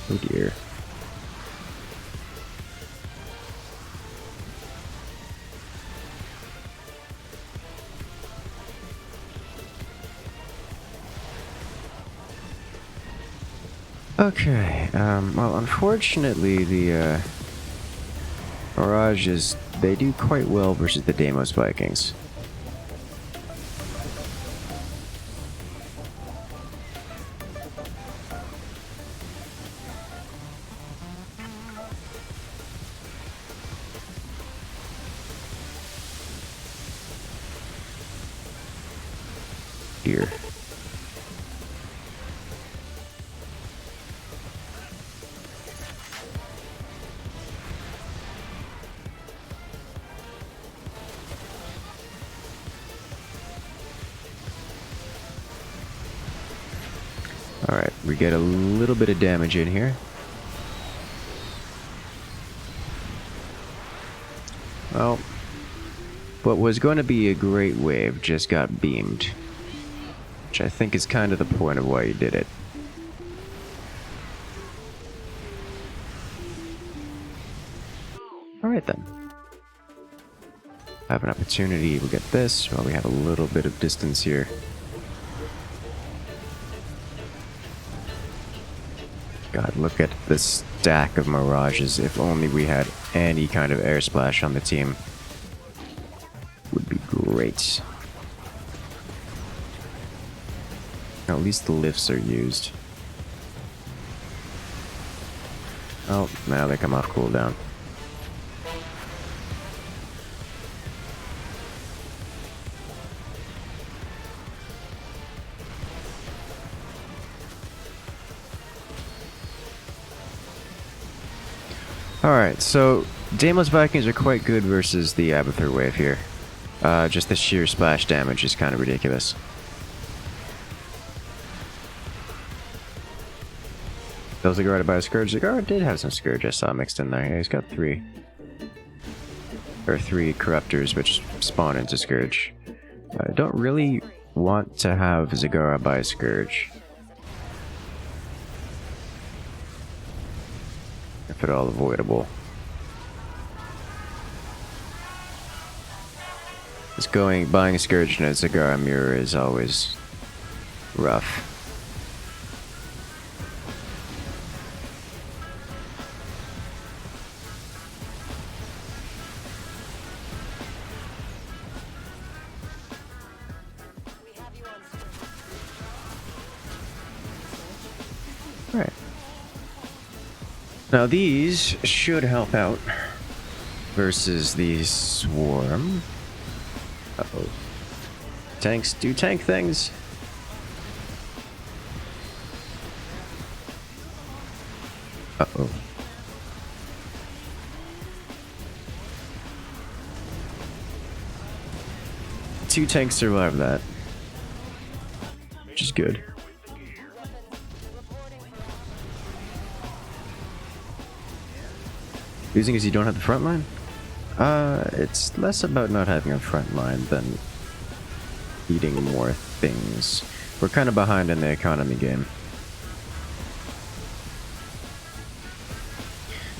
Oh dear. Okay, well, unfortunately, the, Mirages, they do quite well versus the Deimos Vikings. Here. Alright, we get a little bit of damage in here. Well, what was going to be a great wave just got beamed. Which I think is kind of the point of why you did it. Alright then. Have an opportunity, we'll get this while we have a little bit of distance here. God, look at this stack of mirages. If only we had any kind of air splash on the team. Would be great. At least the lifts are used. Oh, now they come off cooldown. Alright, so Daemos Vikings are quite good versus the Abathur wave here. Just the sheer splash damage is kind of ridiculous. Does Zagara buy a Scourge? Zagara did have some Scourge I saw mixed in there. Yeah, he's got 3. Or 3 Corruptors which spawn into Scourge. I don't really want to have Zagara buy a Scourge. If at all avoidable. Just buying a Scourge and a Zagara mirror is always rough. Right. Now these should help out versus the Swarm. Uh-oh. Tanks do tank things. Uh-oh. Two tanks survived that. Which is good. Losing is you don't have the front line? It's less about not having a front line than eating more things. We're kind of behind in the economy game.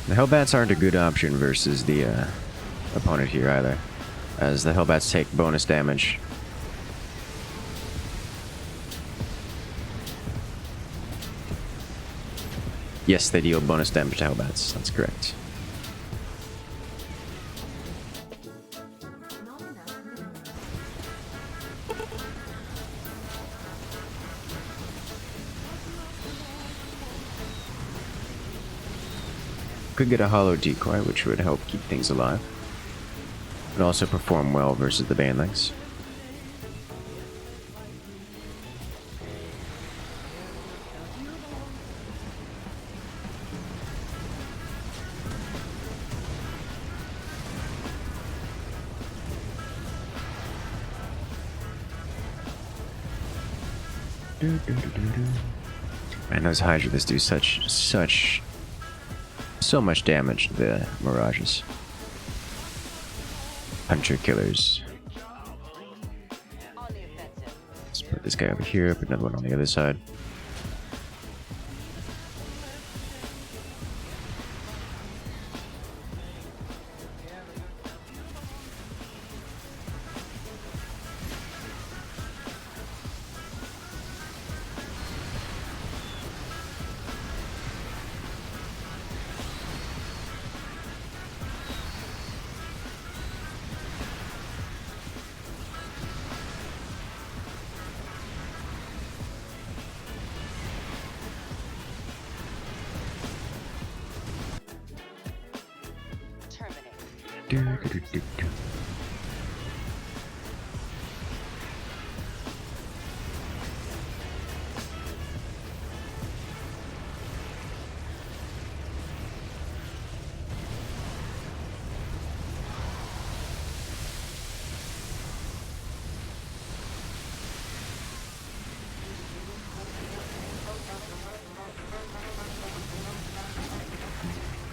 The Hellbats aren't a good option versus the opponent here either, as the Hellbats take bonus damage. Yes, they deal bonus damage to Hellbats, that's correct. Could get a hollow decoy, which would help keep things alive. Would also perform well versus the Banelings. Man, those Hydras do so much damage to the Mirages. Hunter killers. Let's put this guy over here, put another one on the other side.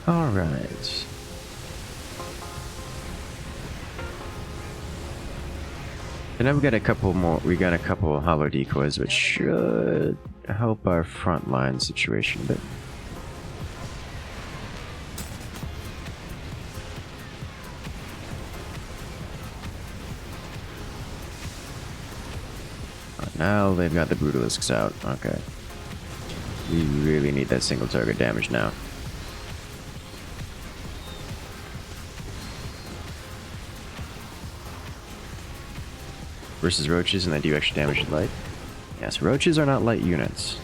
Alright. And then we got a couple more. We got a couple hollow decoys, which should help our frontline situation a bit. Now they've got the Brutalisks out. Okay. We really need that single target damage now. Versus roaches, and they do extra damage to light. Yes, roaches are not light units.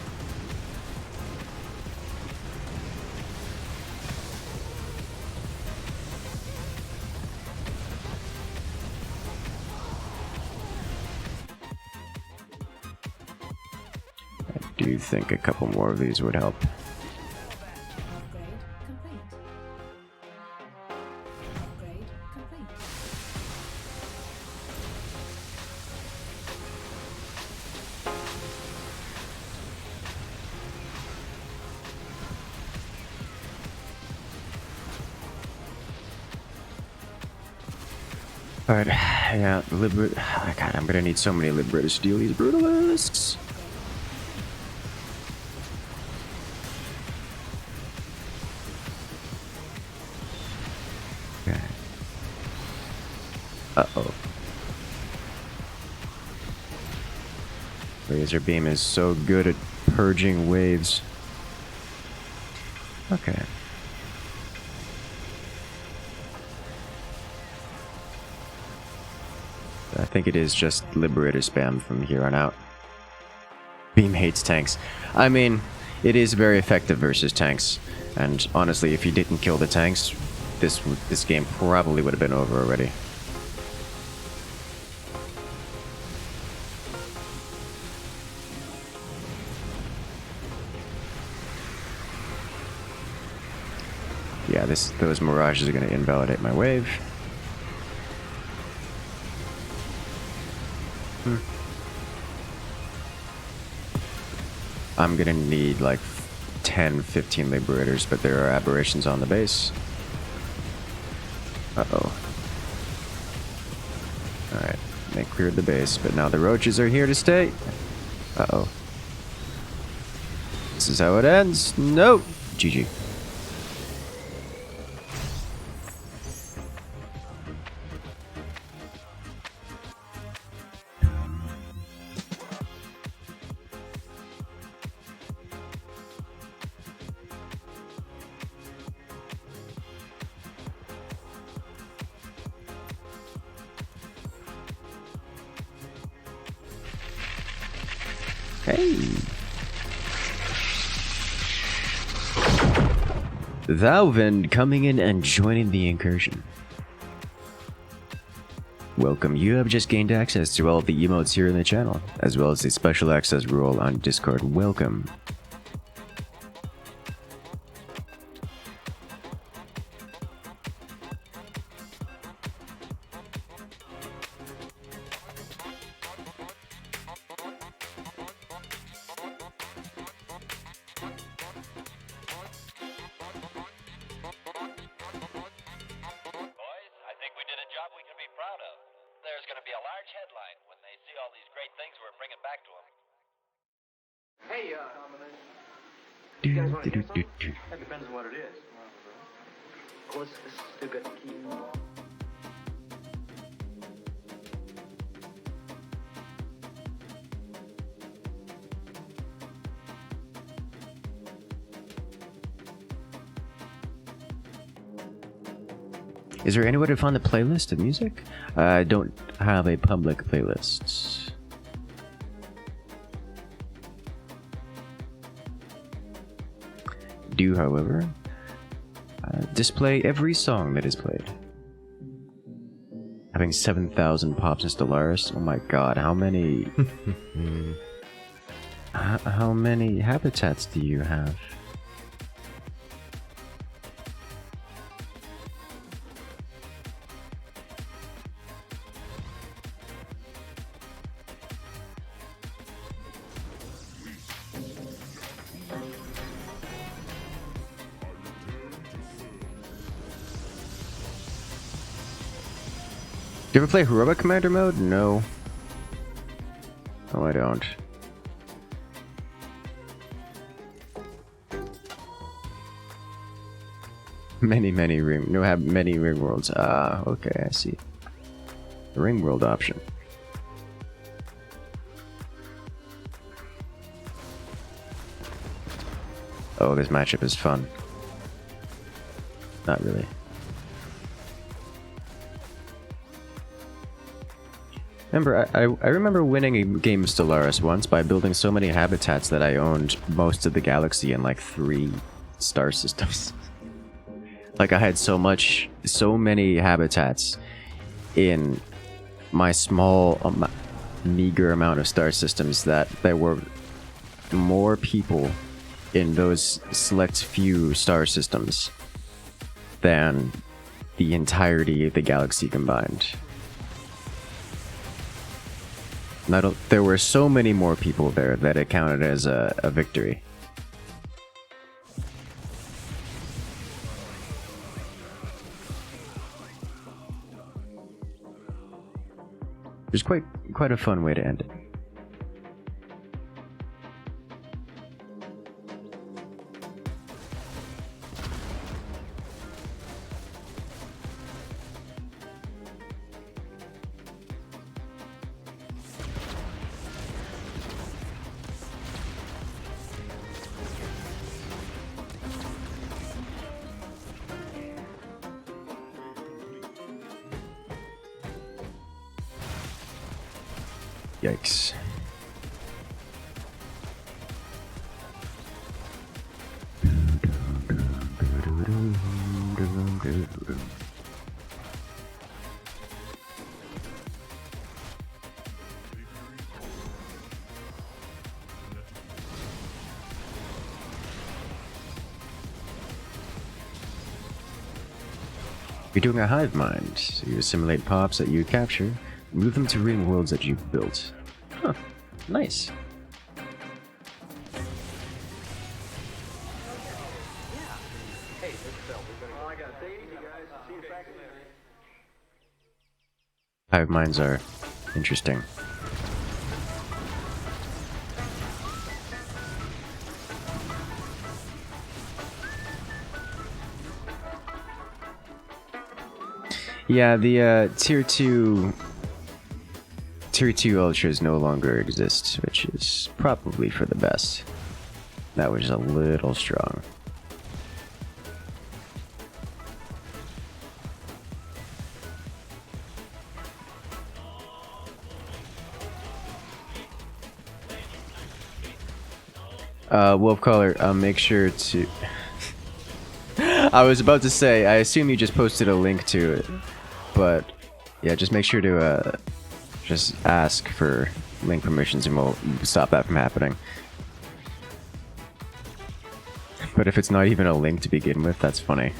I do think a couple more of these would help. Alright, yeah, God, I'm gonna need so many Liberators to deal these Brutalisks. Okay. Uh-oh. Laser beam is so good at purging waves. Okay. I think it is just Liberator spam from here on out. Beam hates tanks. I mean, it is very effective versus tanks. And honestly, if you didn't kill the tanks, this game probably would have been over already. Yeah, those mirages are going to invalidate my wave. I'm gonna need like 10, 15 Liberators, but there are aberrations on the base. Uh-oh. Alright, they cleared the base, but now the roaches are here to stay. Uh-oh. This is how it ends. Nope. GG. Hey! Valvin coming in and joining the incursion. Welcome, you have just gained access to all of the emotes here in the channel, as well as a special access rule on Discord. Welcome. There's going to be a large headline when they see all these great things we're bringing back to them. Hey, you guys want to hear something? That depends on what it is. Well, this is too good to keep. Is there any way to find the playlist of music? I don't have a public playlist. Do, however, display every song that is played. Having 7,000 pops and Stellaris. Oh my god, how many... how many habitats do you have? Do you ever play Heroic Commander mode? No. No, I don't. Many ring. No, have many ring worlds. Ah, okay, I see. The ring world option. Oh, this matchup is fun. Not really. Remember, I remember winning a game of Stellaris once by building so many habitats that I owned most of the galaxy in like 3 star systems. Like I had so many habitats in my small, meager amount of star systems that there were more people in those select few star systems than the entirety of the galaxy combined. There were so many more people there that it counted as a victory. It was quite a fun way to end it. Yikes. You're doing a hive mind, so you assimilate pops that you capture, move them to ring worlds that you've built. Huh, nice. Hive minds are interesting. Yeah, the tier 2 ultras no longer exist, which is probably for the best. That was a little strong. Wolfcaller, make sure to... I was about to say, I assume you just posted a link to it, but yeah, just make sure to just ask for link permissions and we'll stop that from happening. But if it's not even a link to begin with, that's funny.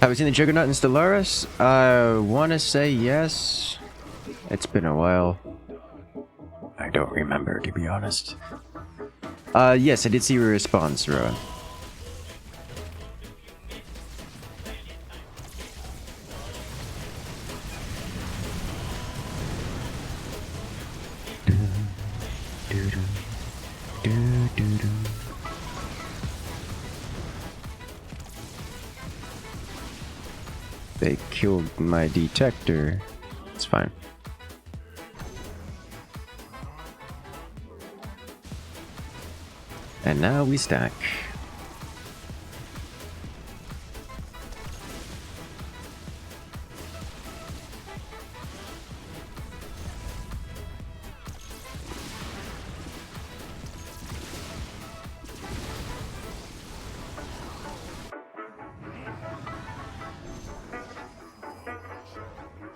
Have you seen the Juggernaut in Stellaris? I want to say yes. It's been a while. I don't remember, to be honest. Yes, I did see your response, Rowan. They killed my detector. It's fine. And now we stack.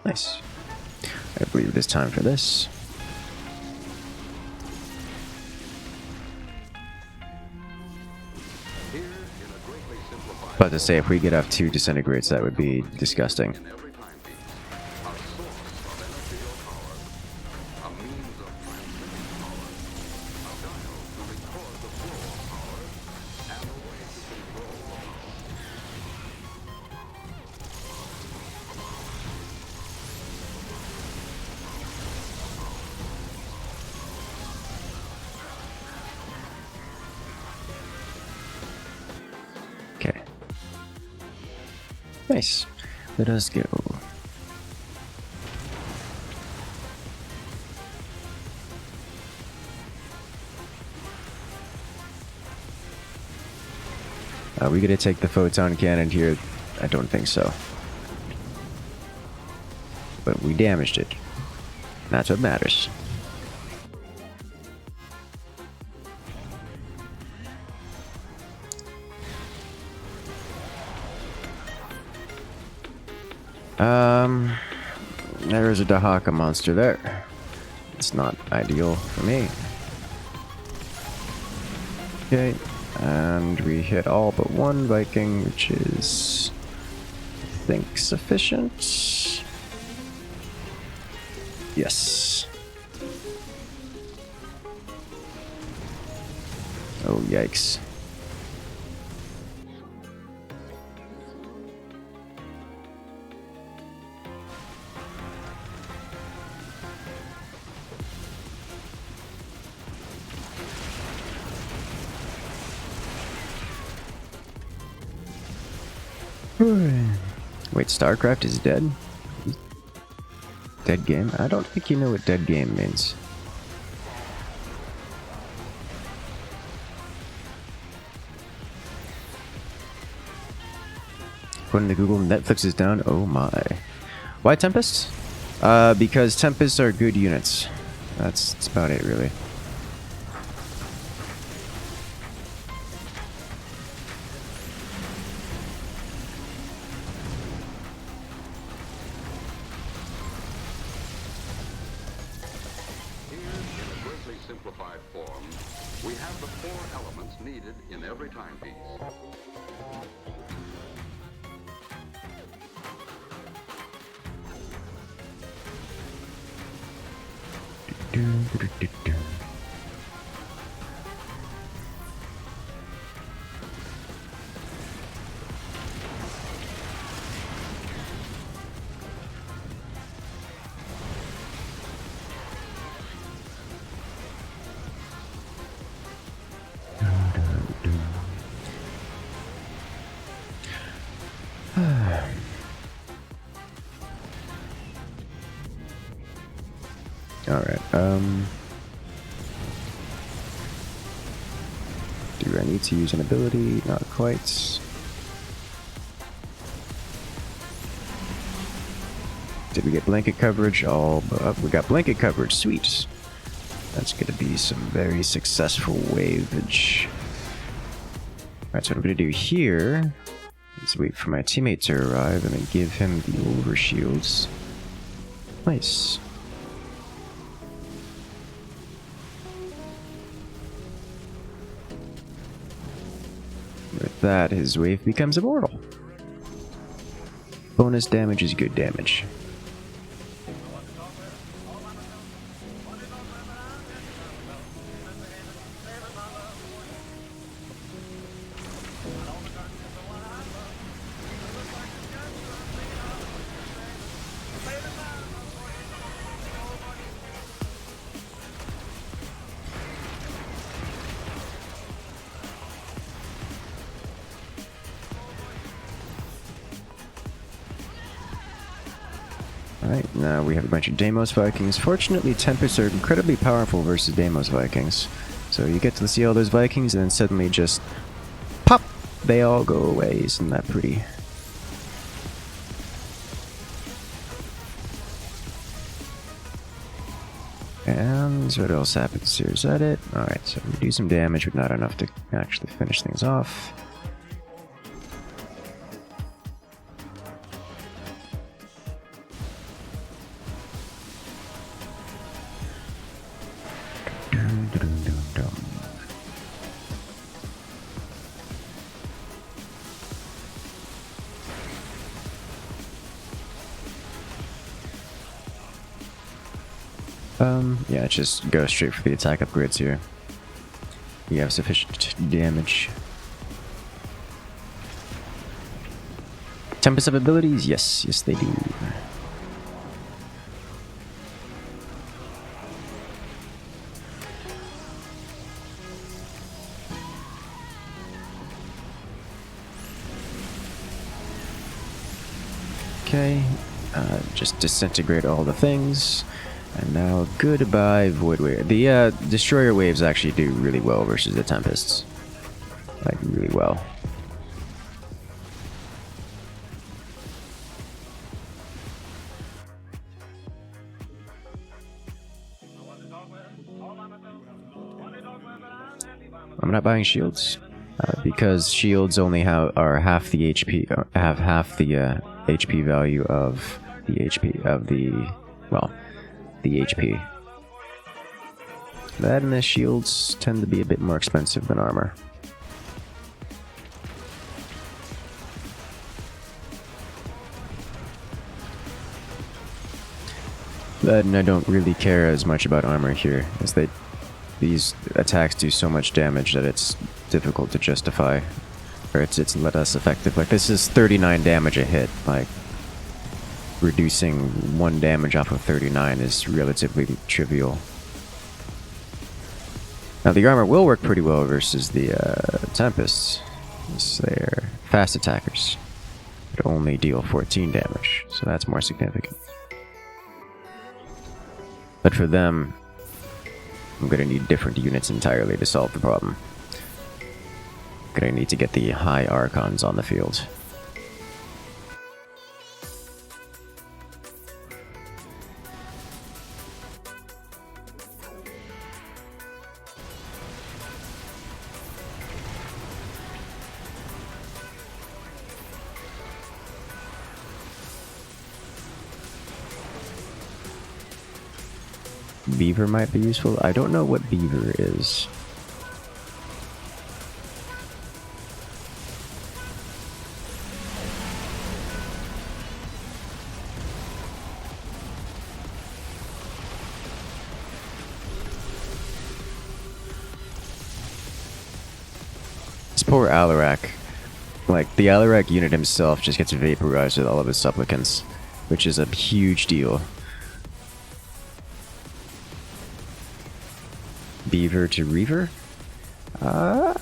Nice. I believe it is time for this. About to say, if we get off 2 disintegrates, that would be disgusting. Okay. Nice. Let us go. Are we gonna take the photon cannon here? I don't think so. But we damaged it. That's what matters. There's a Dahaka monster there. It's not ideal for me. Okay, and we hit all but one Viking, which is, I think, sufficient. Yes. Oh, yikes. Wait, StarCraft is dead? Dead game? I don't think you know what dead game means. According to Google, Netflix is down. Oh my. Why Tempests? Because Tempests are good units. That's about it, really. Simplified form, we have the 4 elements needed in every timepiece. Alright, do I need to use an ability? Not quite. Did we get blanket coverage? Oh, we got blanket coverage. Sweet. That's gonna be some very successful waveage. Alright, so what I'm gonna do here is wait for my teammate to arrive and then give him the overshields. Nice. With that, his wave becomes immortal. Bonus damage is good damage. Alright, now we have a bunch of Deimos Vikings. Fortunately, Tempests are incredibly powerful versus Deimos Vikings, So you get to see all those Vikings, and then suddenly just pop, they all go away. Isn't that pretty? And what else happens here? Is that it? Alright, so we do some damage, but not enough to actually finish things off. Yeah, just go straight for the attack upgrades here. We have sufficient damage. Tempest of abilities? Yes, yes they do. Okay, just disintegrate all the things. And now, goodbye, Void Wave. The Destroyer Waves actually do really well versus the Tempests. Like, really well. I'm not buying shields because shields only are half the HP, have half the HP value of the HP of the HP. That and the shields tend to be a bit more expensive than armor. But I don't really care as much about armor here, as these attacks do so much damage that it's difficult to justify, or it's less effective. Like, this is 39 damage a hit. Like, reducing 1 damage off of 39 is relatively trivial. Now, the armor will work pretty well versus the Tempests, as they're fast attackers, but only deal 14 damage, so that's more significant. But for them, I'm gonna need different units entirely to solve the problem. Gonna need to get the high Archons on the field. Beaver might be useful. I don't know what Beaver is. This poor Alarak. Like, the Alarak unit himself just gets vaporized with all of his supplicants, which is a huge deal. Beaver to Reaver? I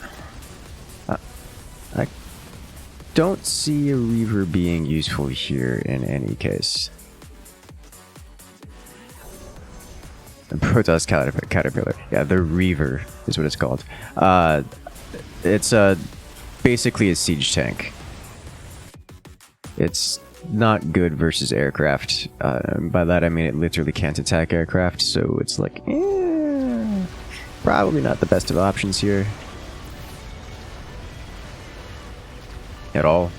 don't see a Reaver being useful here in any case. And Protoss Caterpillar. Yeah, the Reaver is what it's called. It's basically a siege tank. It's not good versus aircraft. By that I mean it literally can't attack aircraft, so it's like, probably not the best of options here. At all.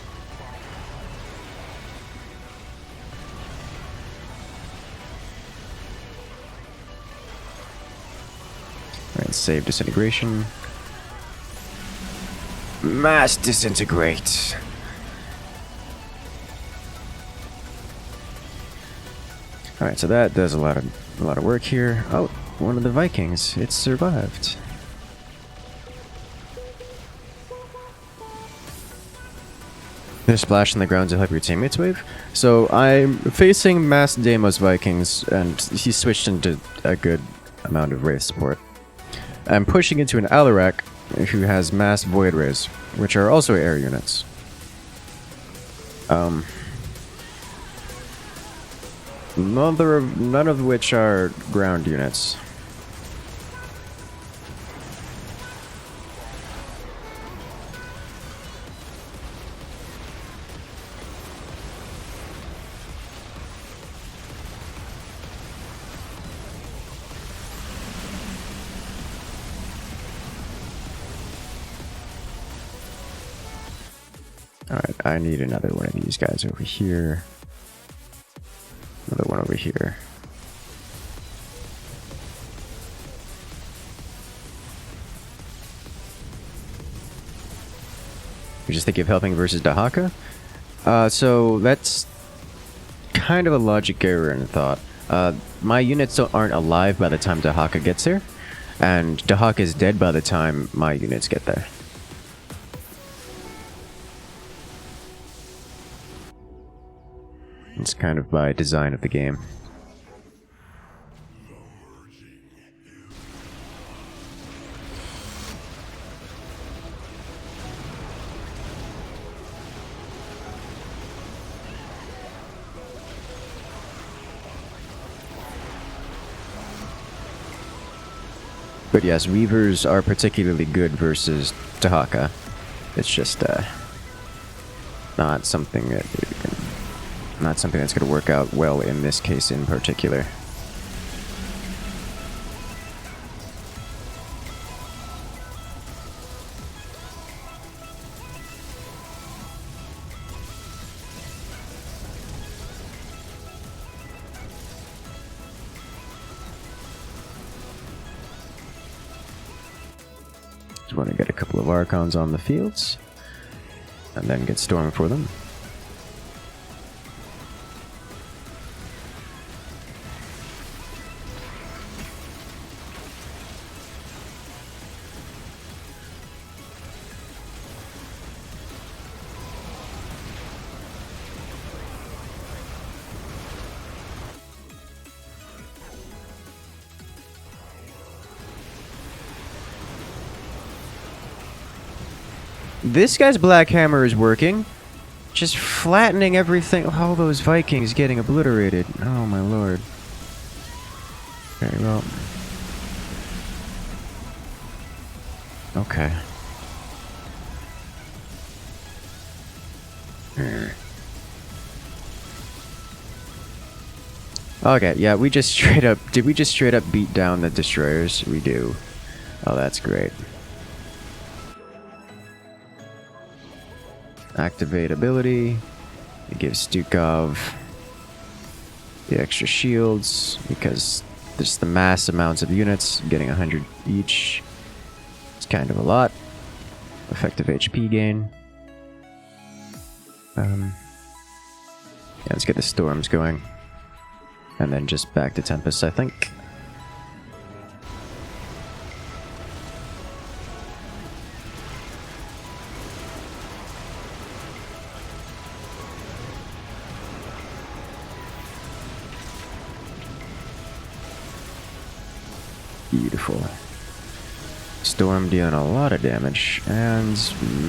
Alright, save disintegration. Mass disintegrate. Alright, so that does a lot of work here. Oh, one of the Vikings. It survived. There's splash in the ground to help your teammates wave. So I'm facing Mass Deimos Vikings, and he switched into a good amount of Wraith support. I'm pushing into an Alarak who has Mass Void Rays, which are also air units. None of which are ground units. Alright, I need another one of these guys over here. Another one over here. You just think of helping versus Dahaka? So that's kind of a logic error in thought. My units aren't alive by the time Dahaka gets there, and Dahaka is dead by the time my units get there. It's kind of by design of the game. But yes, Weavers are particularly good versus Dahaka. It's just not something that's going to work out well in this case in particular. Just want to get a couple of Archons on the fields, and then get Storm for them. This guy's Black Hammer is working. Just flattening everything. All those Vikings getting obliterated. Oh my lord. Very well. Okay. Okay, yeah, we just straight up... Did we just straight up beat down the destroyers? We do. Oh, that's great. Activate ability. It gives Stukov the extra shields because there's the mass amounts of units getting 100 each. It's kind of a lot. Effective HP gain. Yeah, let's get the storms going. And then just back to Tempest, I think. Beautiful. Storm dealing a lot of damage, and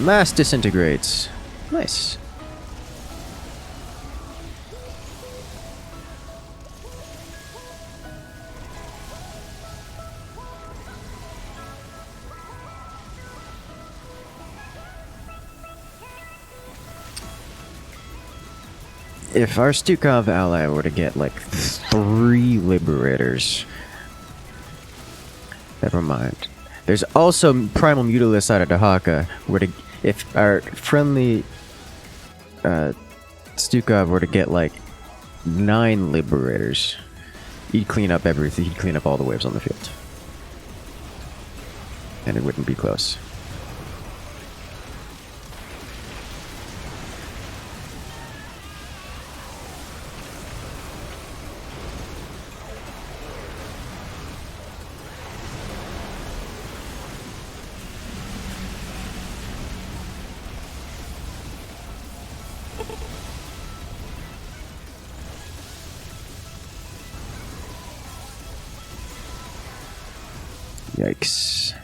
mass disintegrates. Nice. If our Stukov ally were to get like 3 Liberators... Never mind. There's also Primal Mutalisk out of Dahaka. If our friendly Stukov were to get like 9 Liberators, he'd clean up everything. He'd clean up all the waves on the field, and it wouldn't be close. Yikes.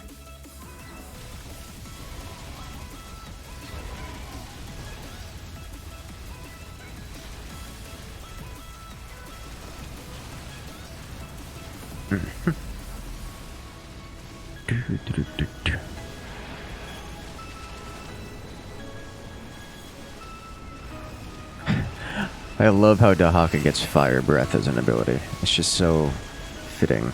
I love how Dahaka gets Fire Breath as an ability. It's just so fitting.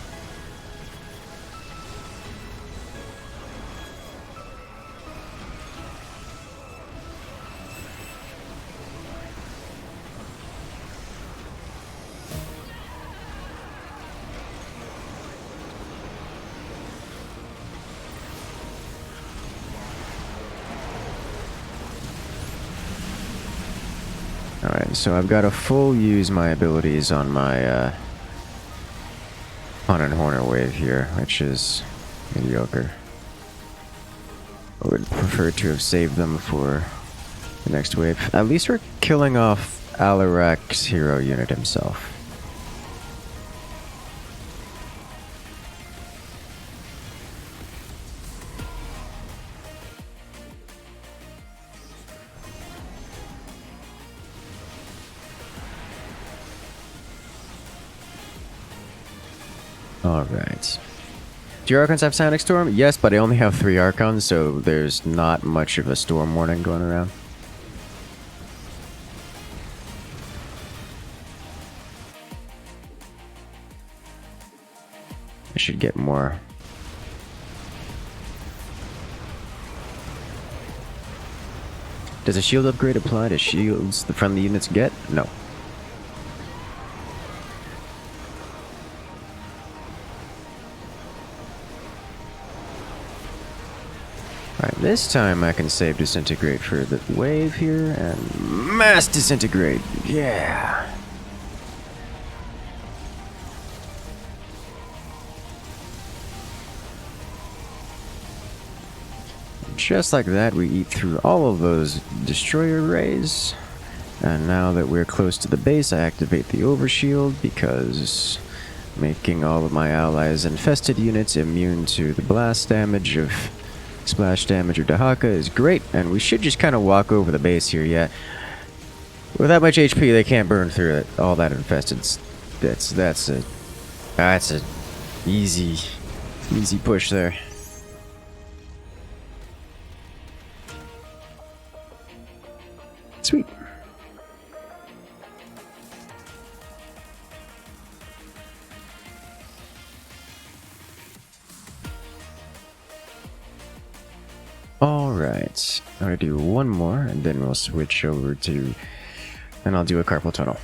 Alright, so I've got to full use my abilities on my Hunt and Horner wave here, which is mediocre. I would prefer to have saved them for the next wave. At least we're killing off Alarak's hero unit himself. Alright. Do your Archons have Sonic Storm? Yes, but I only have 3 Archons, so there's not much of a storm warning going around. I should get more. Does a shield upgrade apply to shields the friendly units get? No. Alright, this time I can save Disintegrate for the wave here, and Mass Disintegrate! Yeah! Just like that, we eat through all of those Destroyer Rays. And now that we're close to the base, I activate the Overshield, because making all of my allies infested units immune to the blast damage of splash damage or Dahaka is great, and we should just kind of walk over the base here, yeah. With that much HP, they can't burn through it. All that infested. That's a easy push there. Sweet. Alright, I'm gonna do one more and then we'll switch over to, and I'll do a carpal tunnel.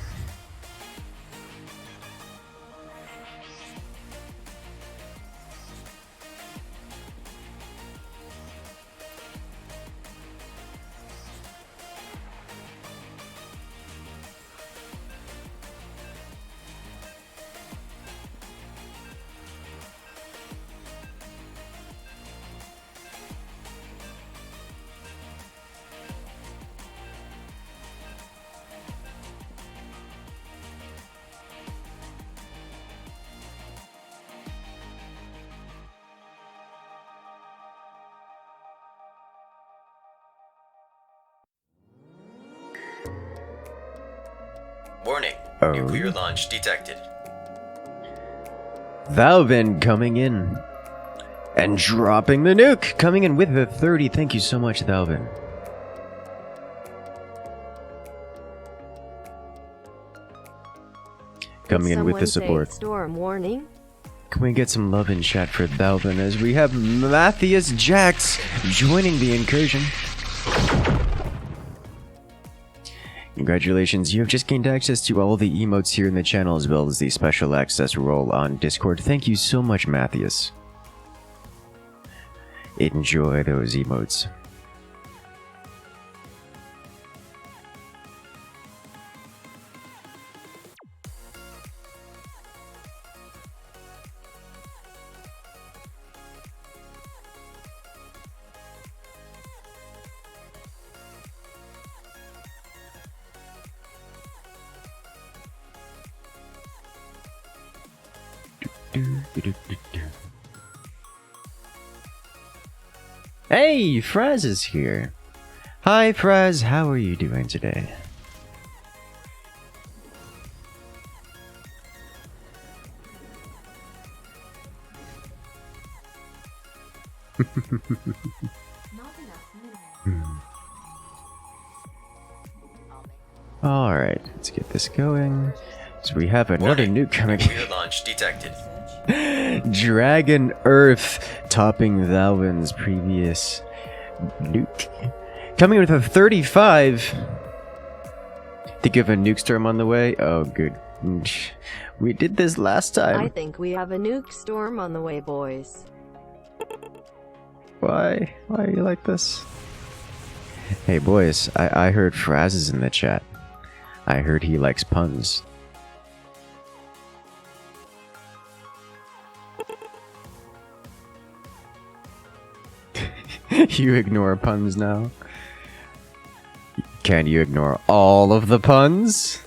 Warning. Oh. Nuclear launch detected. Valvin coming in and dropping the nuke, coming in with the 30. Thank you so much, Valvin. Coming in with the support. Storm warning. Can we get some love in chat for Valvin as we have Matthias Jax joining the incursion? Congratulations, you have just gained access to all the emotes here in the channel as well as the special access role on Discord. Thank you so much, Matthias. Enjoy those emotes. Hey, Fraz is here. Hi, Fraz. How are you doing today? Alright, let's get this going. So we have another Warning. nuke coming. Nuclear launch detected. Dragon Earth topping Valvin's previous nuke. Coming with a 35. Think of a nuke storm on the way? Oh, good. We did this last I time. think we have a nuke storm on the way, boys. Why? Why are you like this? Hey, boys, I heard Fraz is in the chat. I heard he likes puns. You ignore puns now? Can you ignore all of the puns?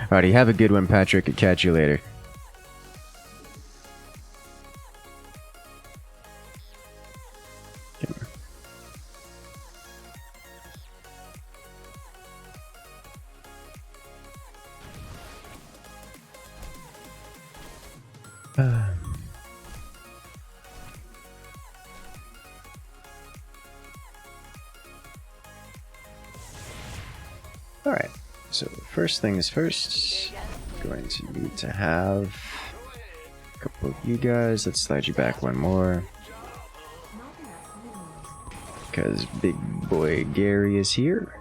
Alrighty, have a good one, Patrick. Catch you later. Alright, so first things first, going to need to have a couple of you guys. Let's slide you back one more. Because big boy Gary is here.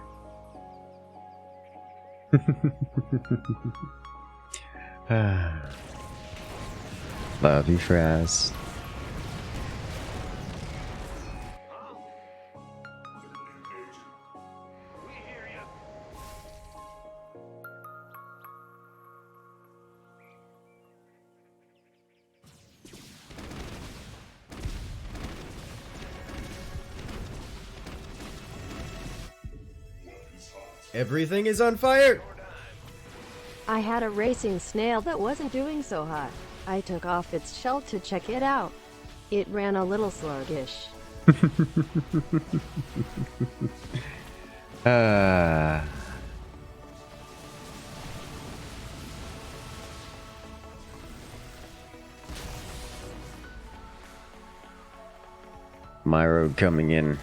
Love you, Fraz. Everything is on fire! I had a racing snail that wasn't doing so hot. I took off its shell to check it out. It ran a little sluggish. Myro coming in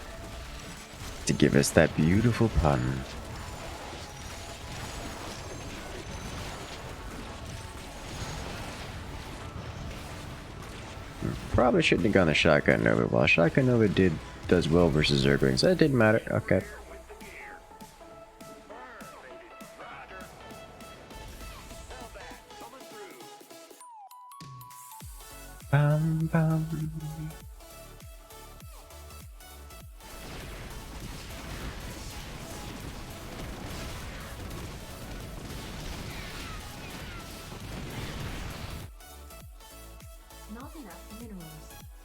to give us that beautiful pun. Probably shouldn't have gone the Shotgun Nova. While Shotgun Nova does well versus Zerglings, that didn't matter. Okay. Bum, bum.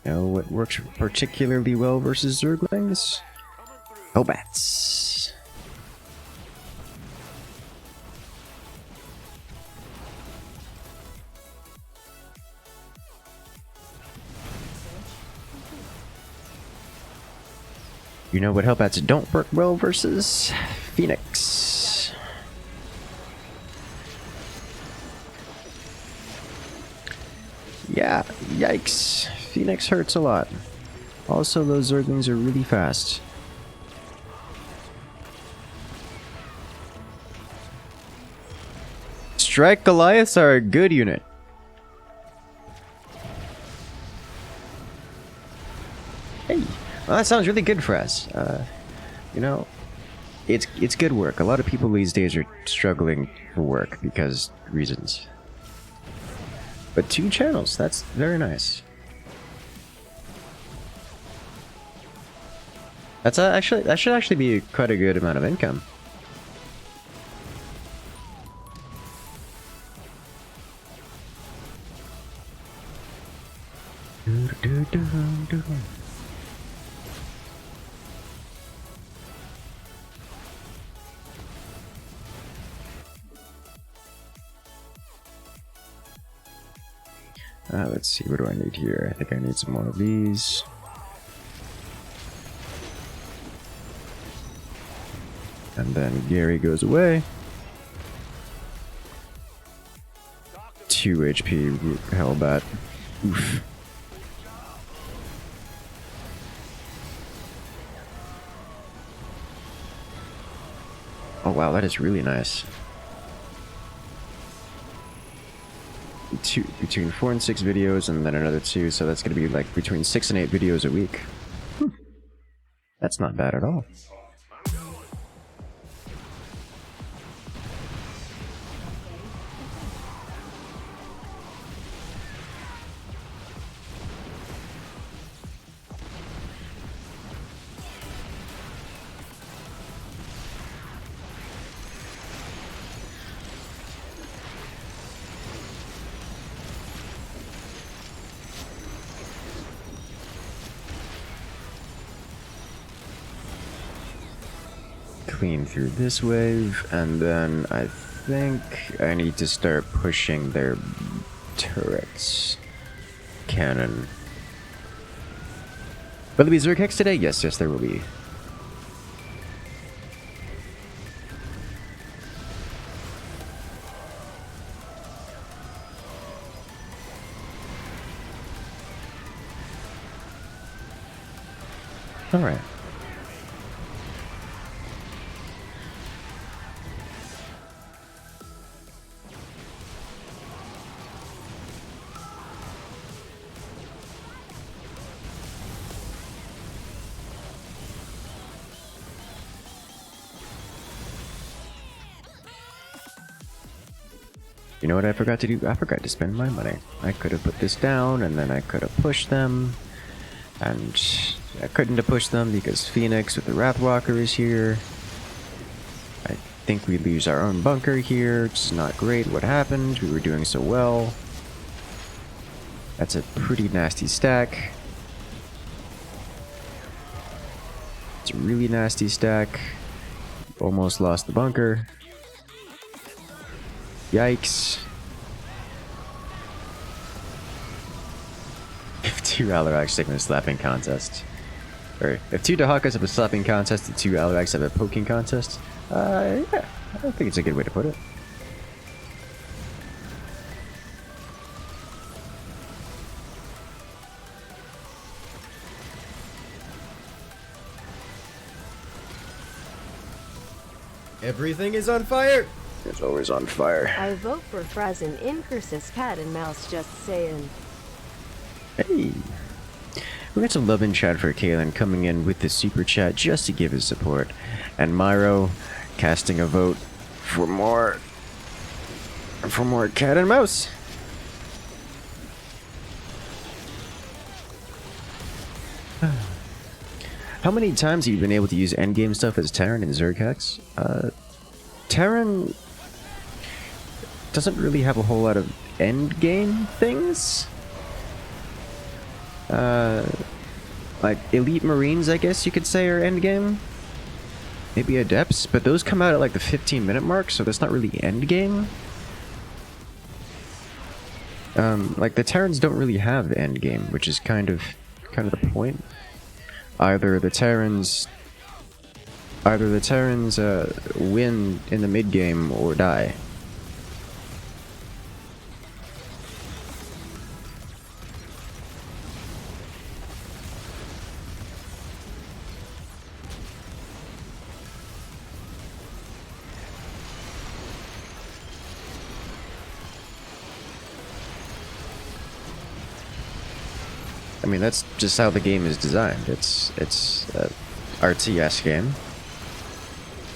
Know what works particularly well versus Zerglings? Hellbats. You know what Hellbats don't work well versus? Phoenix. Yeah, yikes. Phoenix hurts a lot. Also, those Zerglings are really fast. Strike Goliaths are a good unit. Hey, well, that sounds really good for us. You know, it's good work. A lot of people these days are struggling for work because reasons. But 2 channels, that's very nice. That's that should actually be quite a good amount of income. Let's see, what do I need here? I think I need some more of these. And then Gary goes away. 2 HP Hellbat. Oof. Oh wow, that is really nice. Between 4 and 6 videos, and then another 2, so that's gonna be like between 6 and 8 videos a week. That's not bad at all. clean through this wave, and then I think I need to start pushing their turrets. Cannon. Will there be Zerg Hex today? Yes, there will be. Alright. You know what I forgot to do? I forgot to spend my money. I could have put this down, and then I could have pushed them. And I couldn't have pushed them because Phoenix with the Wrathwalker is here. I think we lose our own bunker here. It's not great what happened. We were doing so well. That's a pretty nasty stack. It's a really nasty stack. Almost lost the bunker. Yikes. If 2 Alarax take a slapping contest. Or if 2 Dahakas have a slapping contest and 2 Alarax have a poking contest. Yeah, I think it's a good way to put it. Everything is on fire! It's always on fire. I vote for Frazen Incursus cat and mouse, just saying. Hey! We got some love in chat for Kalen coming in with the super chat just to give his support. And Myro casting a vote for more cat and mouse. How many times have you been able to use endgame stuff as Terran and Zerg Hex? Terran doesn't really have a whole lot of endgame things. Like Elite Marines, I guess you could say, are endgame. Maybe Adepts, but those come out at like the 15-minute mark, so that's not really endgame. Like the Terrans don't really have endgame, which is kind of the point. Either the Terrans win in the mid game or die. I mean, that's just how the game is designed. It's a RTS game.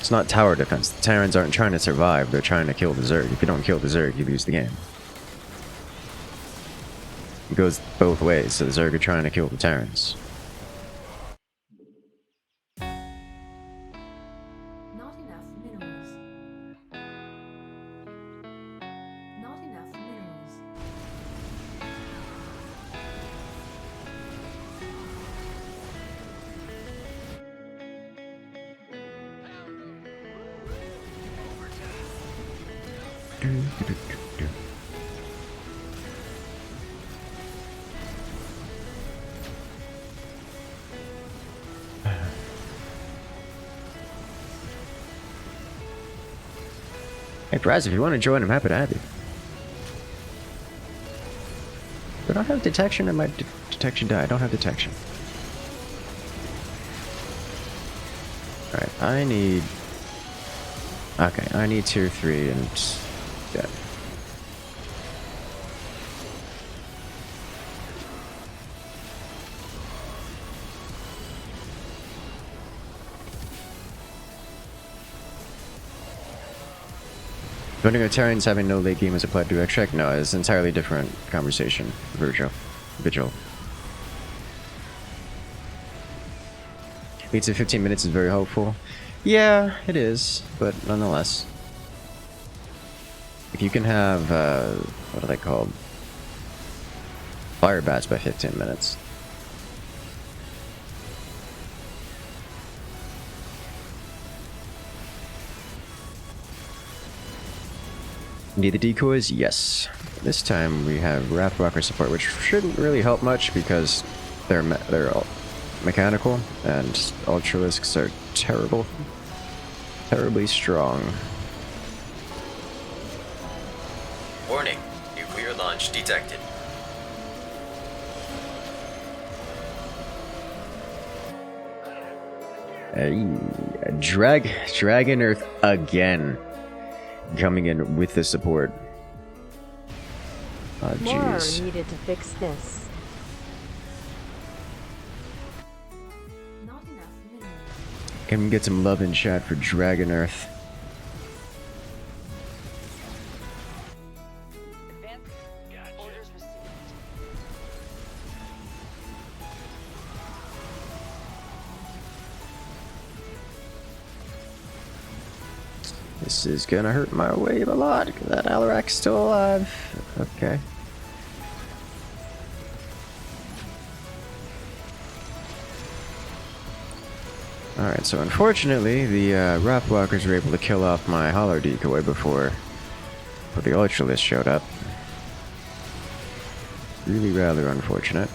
It's not tower defense. The Terrans aren't trying to survive, they're trying to kill the Zerg. If you don't kill the Zerg, you lose the game. It goes both ways, so the Zerg are trying to kill the Terrans. Not enough minerals. Not enough minerals. Hey, Praz, if you want to join, I'm happy to have you. But I don't have detection, and my detection died. I don't have detection. Alright, I need... Okay, I need tier 3 and... Yeah. Voting on Terrans having no late game is applied to extract? No, it's an entirely different conversation. Vigil. Leads to 15 minutes is very hopeful. Yeah, it is, but nonetheless. If you can have, what are they called? Fire bats by 15 minutes. Need the decoys? Yes. This time we have Wrathwalker support, which shouldn't really help much because they're all mechanical, and Ultralisks are terrible. Terribly strong. Warning. Nuclear launch detected. Hey, Dragon Earth again. Coming in with the support. Oh, More are jeez. needed to fix this. Not enough minerals. Can we get some love in chat for Dragon Earth? Advance. Orders received. This is gonna hurt my wave a lot, because that Alarak's still alive. Okay. Alright, so unfortunately, the Wrathwalkers were able to kill off my Hollow Decoy before the Ultralist showed up. Really rather unfortunate.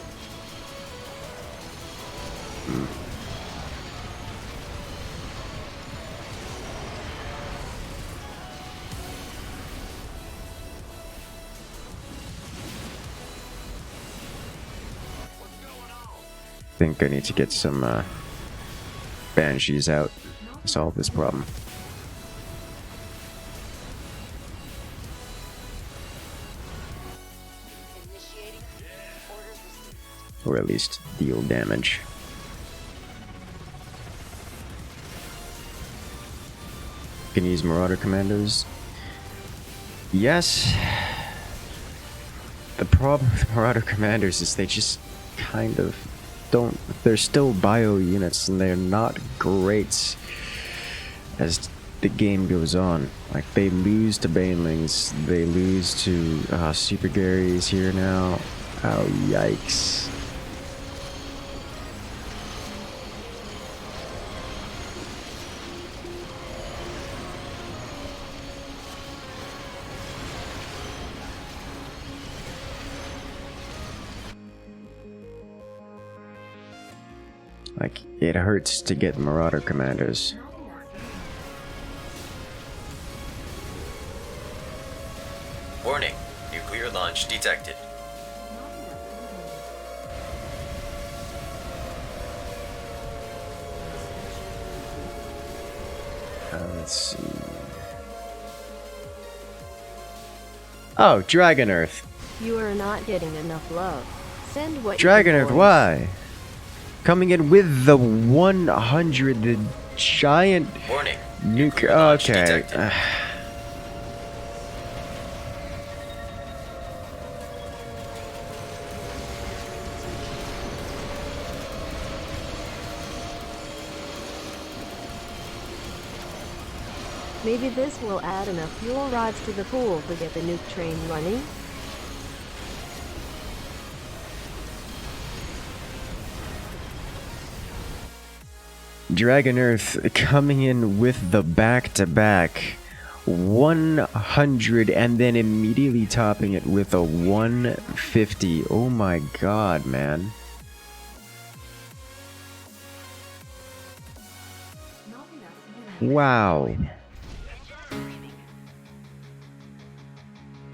Think I need to get some Banshees out to solve this problem. Initiating. Orders received. Or at least deal damage. Can use Marauder Commandos? Yes. The problem with Marauder Commanders is they just kind of don't. They're still bio units and they're not great as the game goes on. Like, they lose to Banelings, they lose to Super Garys here now. Oh, yikes. Like, it hurts to get Marauder Commanders. Not enough. Warning. Nuclear launch detected. Not enough minerals. Let's see. Oh, Dragon Earth. You are not getting enough love. Send what Dragon you Earth, can, boys. why? Coming in with the 100, the giant Warning. nuke. Launch Okay. detected. Maybe this will add enough fuel rods to the pool to get the nuke train running. Dragon Earth coming in with the back-to-back 100 and then immediately topping it with a 150. Oh my god, man. Not enough minerals. Wow.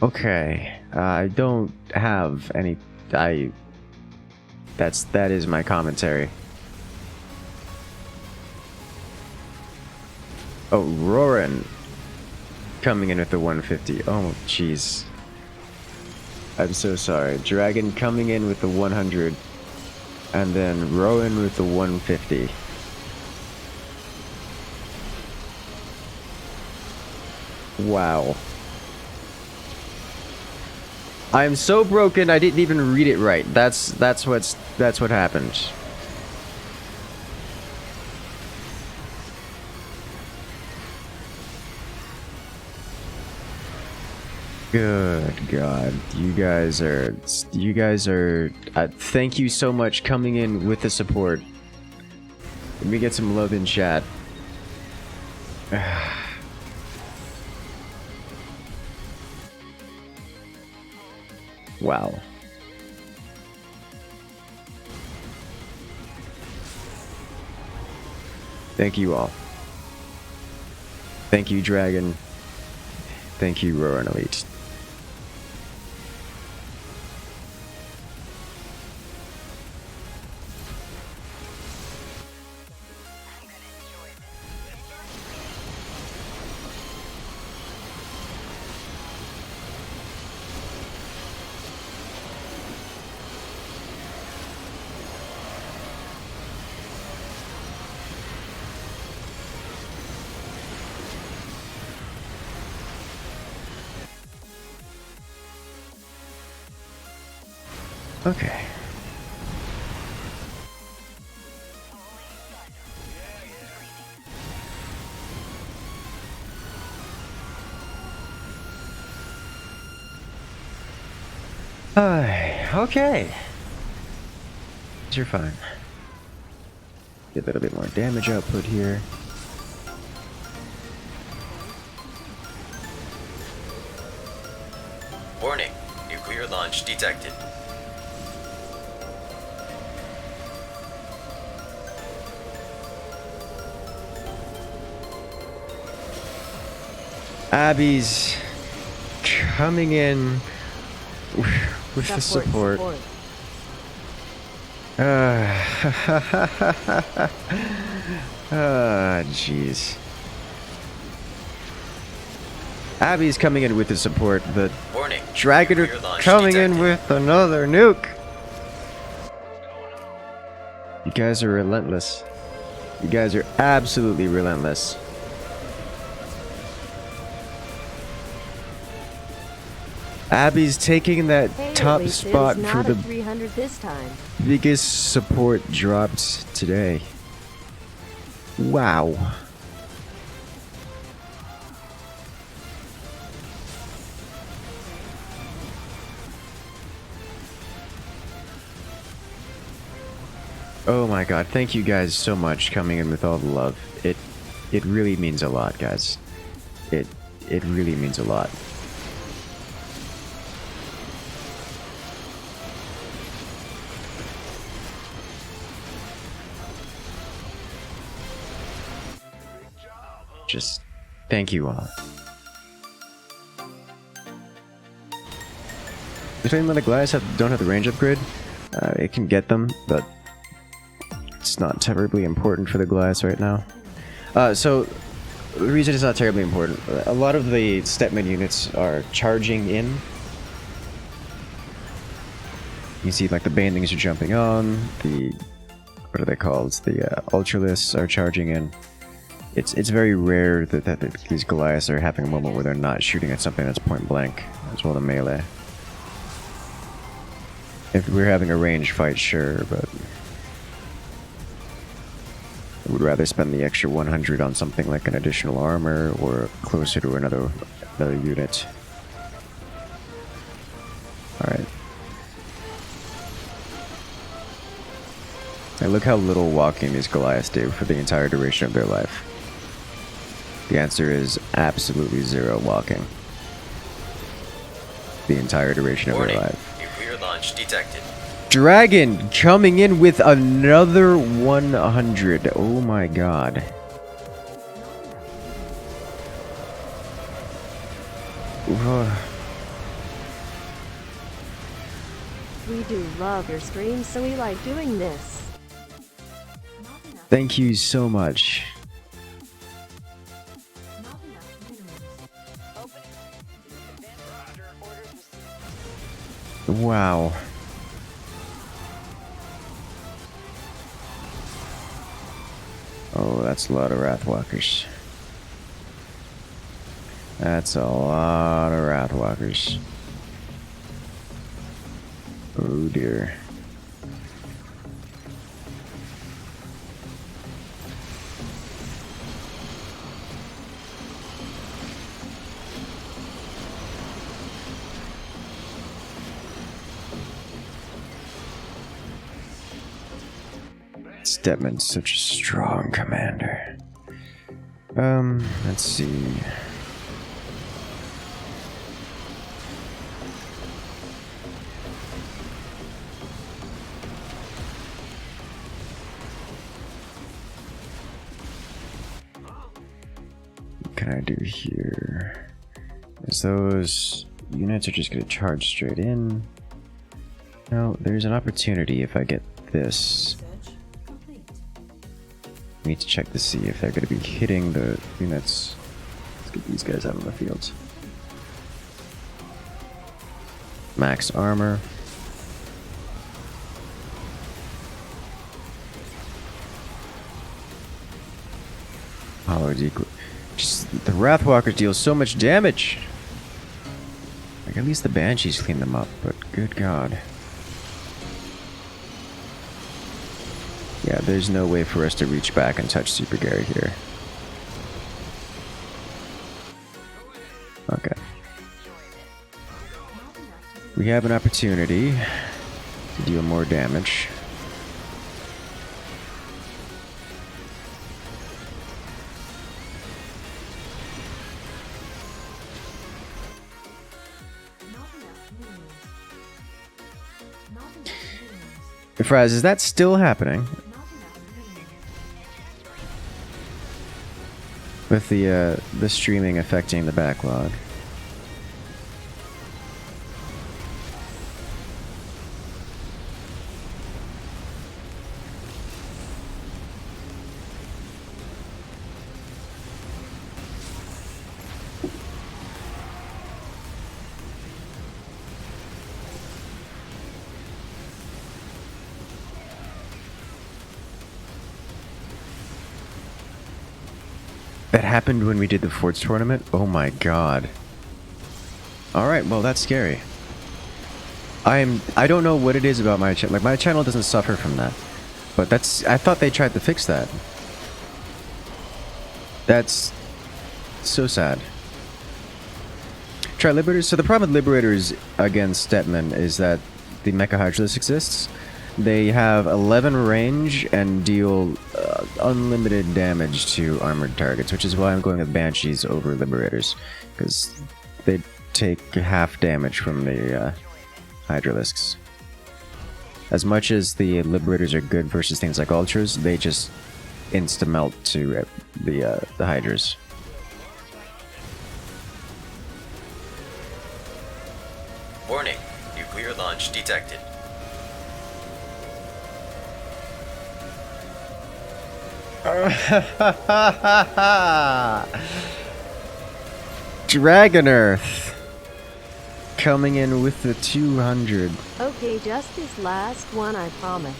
Okay, I don't have any. That is my commentary. Oh, Roran coming in with the 150. Oh, jeez. I'm so sorry. Dragon coming in with the 100, and then Rowan with the 150. Wow. I'm so broken I didn't even read it right. That's what happened. Good God, you guys are thank you so much coming in with the support. Let me get some love in chat. Wow. Thank you all. Thank you, Dragon. Thank you, Roaring Elite. Okay. Okay. You're fine. Get a little bit more damage output here. Warning, nuclear launch detected. Abby's coming in with the support. Jeez. Abby's coming in with the support, but Warning, Dragon are nuclear launch coming detected. in with another nuke. You guys are relentless. You guys are absolutely relentless. Abby's taking that Hey, top at least it spot is for not a the 300 this time. biggest support dropped today. Wow. Oh my god, thank you guys so much coming in with all the love. It really means a lot, guys. It really means a lot. Just thank you all. If anyone the Goliaths don't have the range upgrade, it can get them, but it's not terribly important for the Goliaths right now. So the reason it's not terribly important, a lot of the Stepman units are charging in. You see, like the Banelings are jumping on. The what are they called? The Ultralists are charging in. It's very rare that these Goliaths are having a moment where they're not shooting at something that's point blank, as well as melee. If we're having a range fight, sure, but I would rather spend the extra 100 on something like an additional armor or closer to another unit. Alright. Now look how little walking these Goliaths do for the entire duration of their life. The answer is absolutely 0 walking. The ententire duration of their Warning, life. nuclear launch detected. Dragon coming in with another 100. Oh my god. We do love your streams, so we like doing this. Thank you so much. Not enough minerals. Open. Advanced orders received. Wow. Oh, that's a lot of Wrathwalkers. That's a lot of Wrathwalkers. Oh dear. Stepman's such a strong commander. Let's see. can I do here? Is those units are just gonna charge straight in? No, there's an opportunity if I get this. Research complete. I need to check to see if they're gonna be hitting the units. Let's get these guys out on the field. Max armor. Hollow decoy. Just the Wrathwalkers deal so much damage. Like at least the Banshees clean them up, but good god. Yeah, there's no way for us to reach back and touch Super Gary here. Okay. We have an opportunity to deal more damage. Fraz, is that still happening? With the streaming affecting the backlog. That happened when we did the Forts tournament? Oh my god. Alright, well that's scary. I don't know what it is about my channel. Like, my channel doesn't suffer from that. But that's... I thought they tried to fix that. That's... so sad. Try Liberators. So the problem with Liberators against Stepman is that the Mecha Hydralisk exists. They have 11 range and deal unlimited damage to armored targets, which is why I'm going with Banshees over Liberators, because they take half damage from the Hydralisks. As much as the Liberators are good versus things like Ultras, they just insta-melt to the Hydras. Warning, nuclear launch detected. Dragon Earth coming in with the 200. Okay, just this last one, I promise.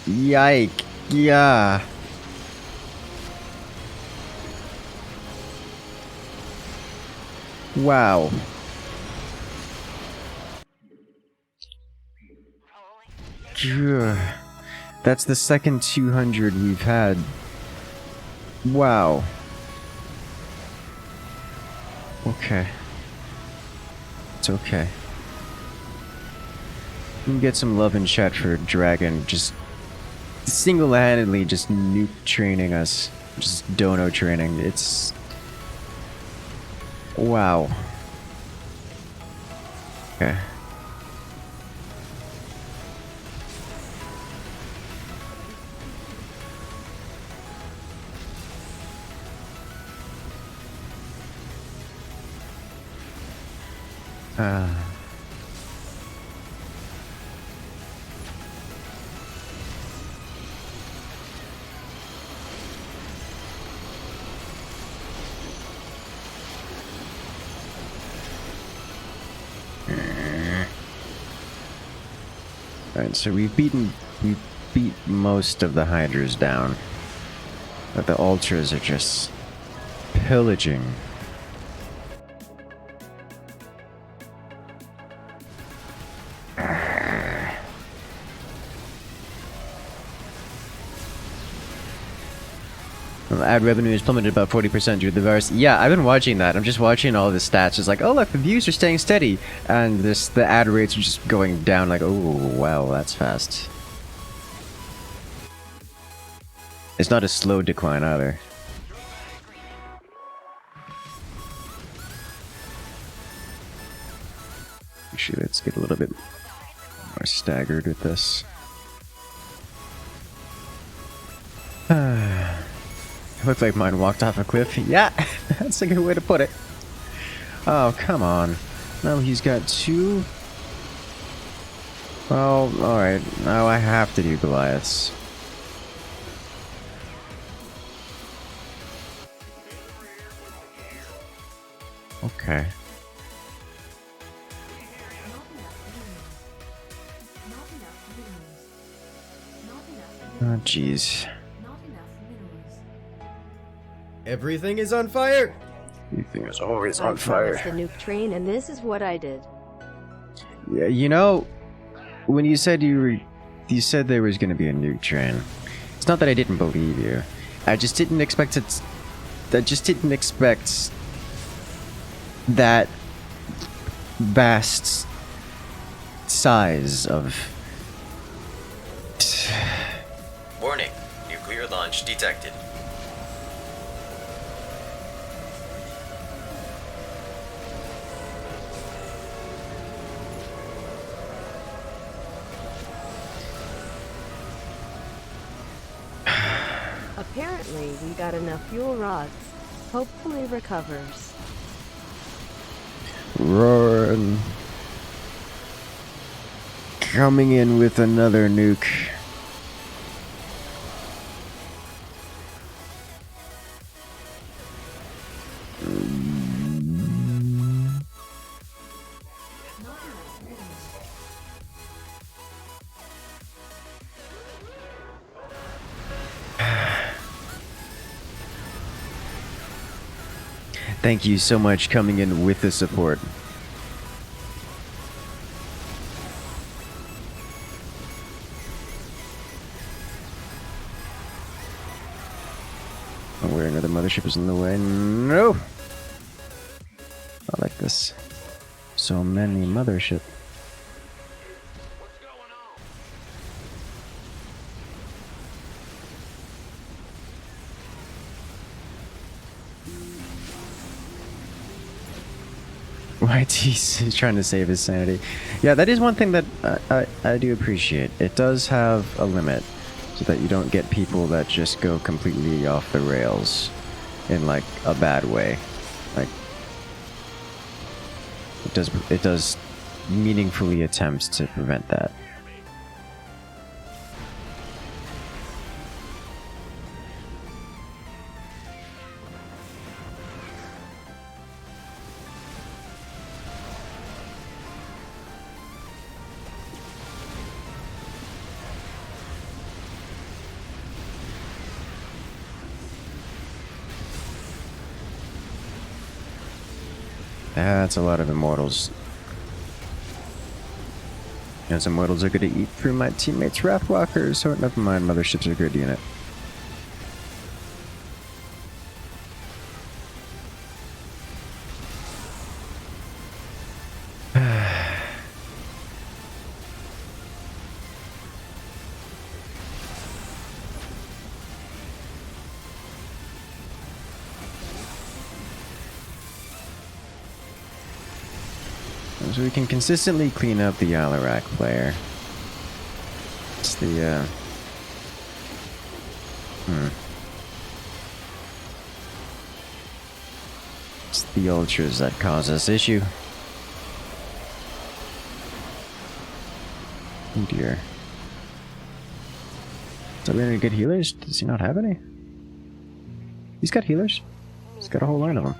Yike. Yeah. Wow. Gah. That's the second 200 we've had. Wow. Okay. It's okay. We can get some love in chat for Dragon just single-handedly just nuke training us. Just dono training. It's... wow. Okay. Alright, so we beat most of the Hydras down. But the Ultras are just pillaging. Ad revenue is plummeted about 40% due to the virus. Yeah, I've been watching that. I'm just watching all the stats. It's like, oh look, the views are staying steady, and the ad rates are just going down. Like, oh wow, that's fast. It's not a slow decline either. Actually, let's get a little bit more staggered with this. Looked like mine walked off a cliff. Yeah, that's a good way to put it. Oh, come on. Now he's got 2. Well, alright. Now I have to do Goliaths. Okay. Oh, jeez. Everything is on fire! Everything is always on I fire. promised the nuke train, and this is what I did. Yeah, you know, when you said you said there was going to be a nuke train, it's not that I didn't believe you. I just didn't expect it. I just didn't expect that vast size of. Warning, nuclear launch detected. Apparently, we got enough fuel rods. Hopefully recovers. Run. Coming in with another nuke. Thank you so much coming in with the support. Oh, where another mothership is in the way? No! I like this. So many mothership. YT is trying to save his sanity. Yeah, that is one thing that I do appreciate. It does have a limit, so that you don't get people that just go completely off the rails in like a bad way. Like it does meaningfully attempt to prevent that. That's a lot of immortals. And some immortals are going to eat through my teammates' Wrathwalkers, so never mind, motherships are a good unit. So we can consistently clean up the Alarak player. It's the, It's the ultras that cause us issue. Oh dear. So we have any good healers? Does he not have any? He's got healers. He's got a whole line of them.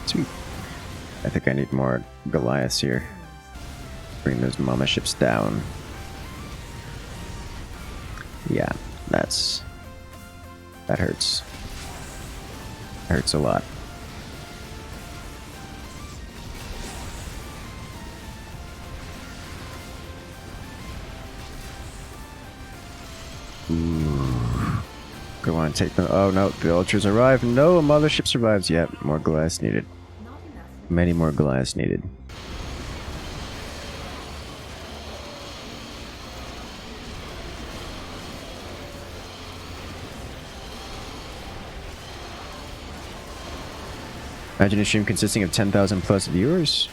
Sweet. I think I need more Goliaths here. Bring those mama ships down. Yeah, that hurts. Hurts a lot. Ooh. Go on, take them. Oh no, the ultras arrive. No, a mothership survives yet. More Goliaths needed. Many more Goliaths needed. Imagine a stream consisting of 10,000 plus viewers.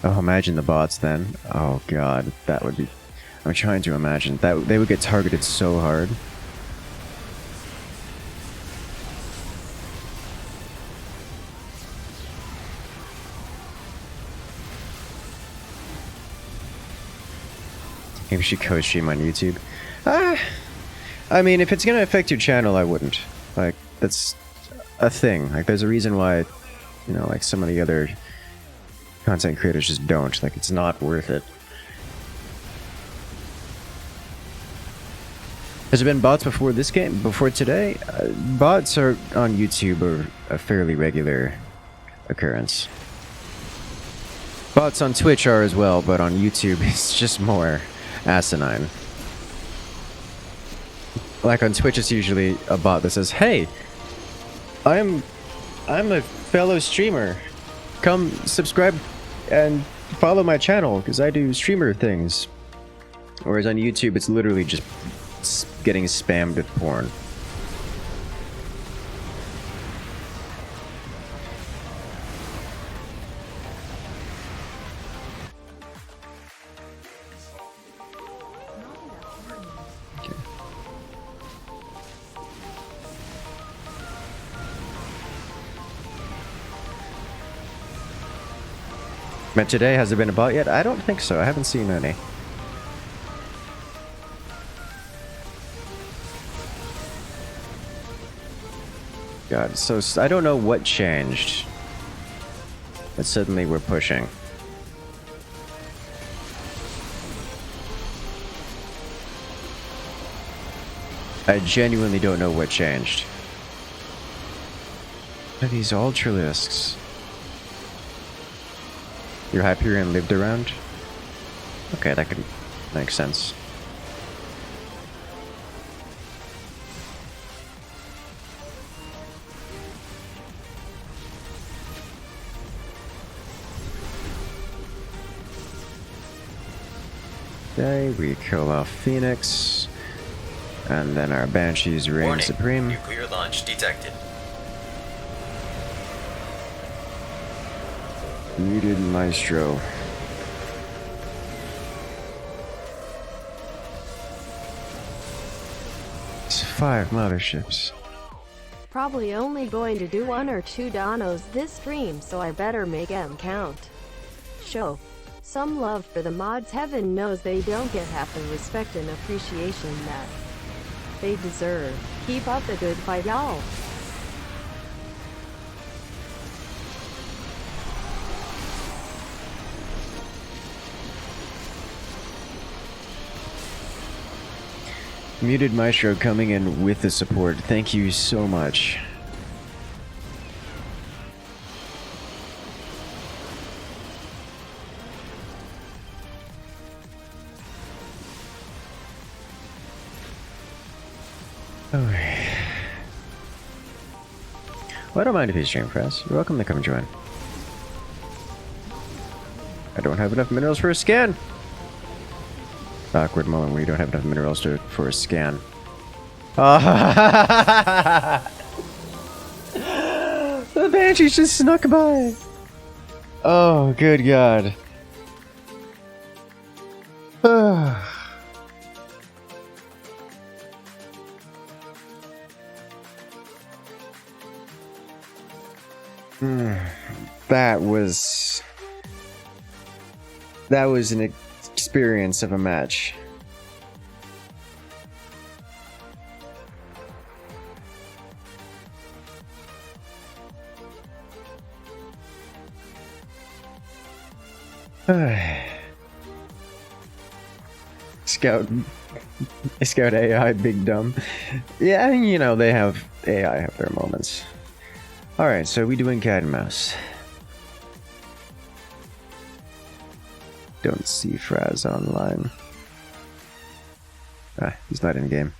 Oh, imagine the bots then. Oh god, that would be... I'm trying to imagine. That they would get targeted so hard. Maybe we should co-stream on YouTube. I mean, if it's gonna affect your channel, I wouldn't. Like, that's a thing. Like, there's a reason why, you know, like some of the other content creators just don't. Like, it's not worth it. Has there been bots before this game? Before today? Bots are on YouTube are a fairly regular occurrence. Bots on Twitch are as well, but on YouTube it's just more asinine. Like on Twitch, it's usually a bot that says, "Hey, I'm a fellow streamer. Come subscribe and follow my channel because I do streamer things." Whereas on YouTube, it's literally just getting spammed with porn. But today, has there been a bot yet? I don't think so. I haven't seen any. God, so I don't know what changed. But suddenly we're pushing. I genuinely don't know what changed. What are these ultralisks? Your Hyperion lived around? Okay, that could make sense. Okay, we kill off Phoenix. And then our Banshees reign Warning. supreme. Nuclear launch detected. Muted Maestro. It's 5 motherships. Probably only going to do 1 or 2 donos this stream, so I better make them count. Show some love for the mods. Heaven knows they don't get half the respect and appreciation that they deserve. Keep up the good fight, y'all. Muted Maestro coming in with the support. Thank you so much. Alright. Well, I don't mind if you stream for us. You're welcome to come join. I don't have enough minerals for a scan. Awkward moment where you don't have enough minerals for a scan. The Banshees just snuck by. Oh, good God. That was an experience of a match. Scout AI, big dumb. Yeah, you know, they have AI have their moments. Alright, so we doing cat and mouse. Don't see Fraz online. Ah, he's not in game.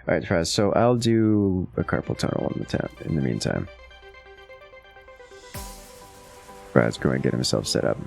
Alright, Fraz, so I'll do a carpal tunnel in the meantime. Fraz, go and get himself set up.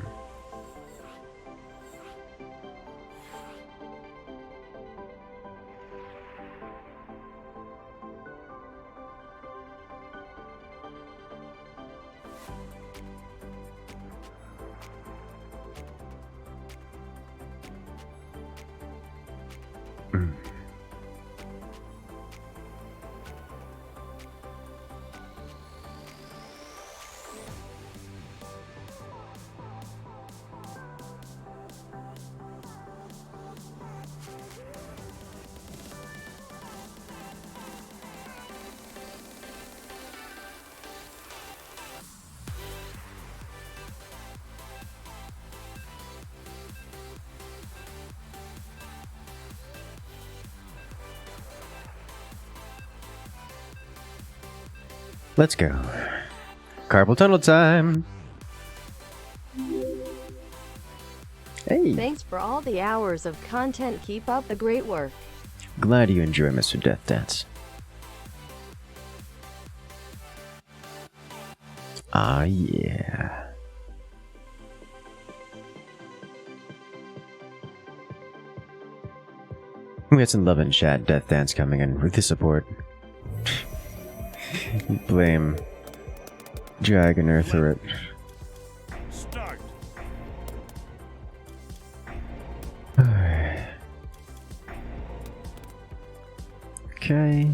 Let's go. Carpal tunnel time. Hey, Thanks for all the hours of content. Keep up the great work. glad you enjoy Mr. Death Dance. Ah, yeah. We got some love in chat. Death Dance coming in with the support. Blame Dragon Earth for it. Start. Okay.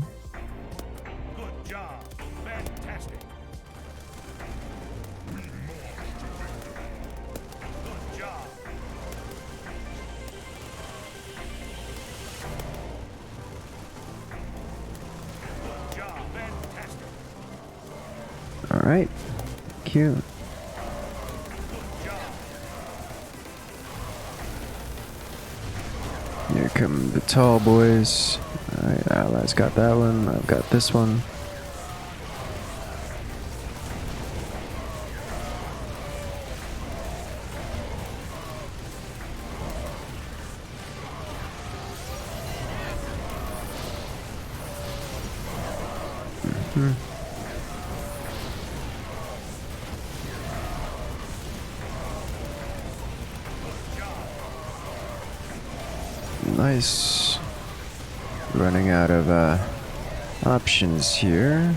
Good job. Fantastic. Good job. Good job. Fantastic. Alright. Cute. Good job. Here come the tall boys. Alright, Allies got that one. I've got this one. Nice. Running out of options here.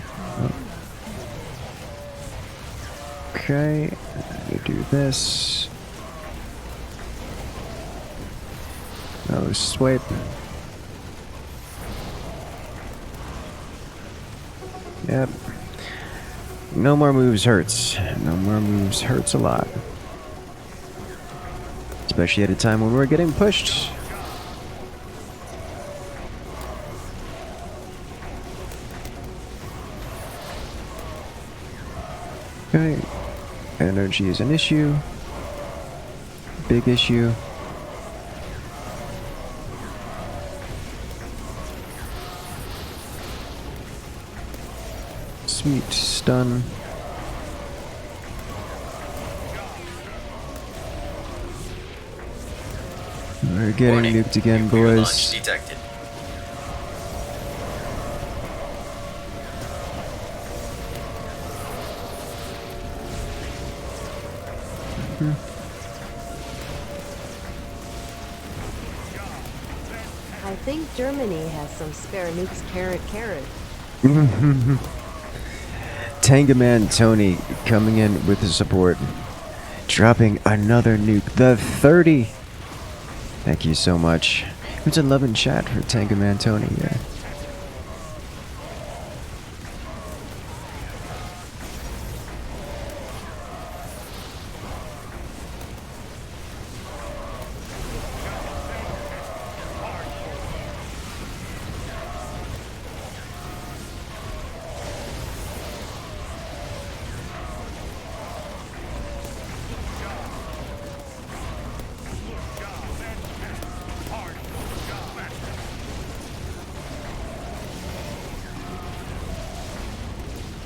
Okay, we do this. No swipe. Yep. No more moves hurts. No more moves hurts a lot. Especially at a time when we're getting pushed. Okay. Energy is an issue. Big issue. Sweet stun. We're getting Warning. nuked again, Nuclear launch boys. detected. I think Germany has some spare nukes. Carrot. Tangaman Tony coming in with the support. Dropping another nuke. The 30. Thank you so much. It's a love in chat for Tangaman Tony. Yeah.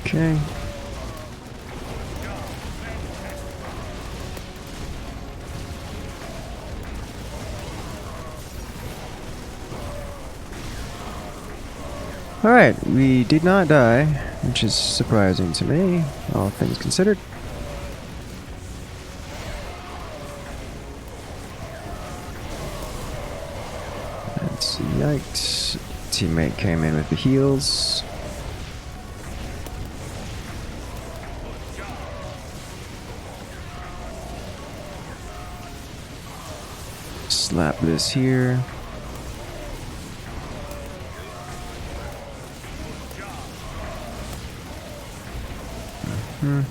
Okay. Alright, we did not die, which is surprising to me, all things considered. That's yikes. Teammate came in with the heals. Slap this here. Okay.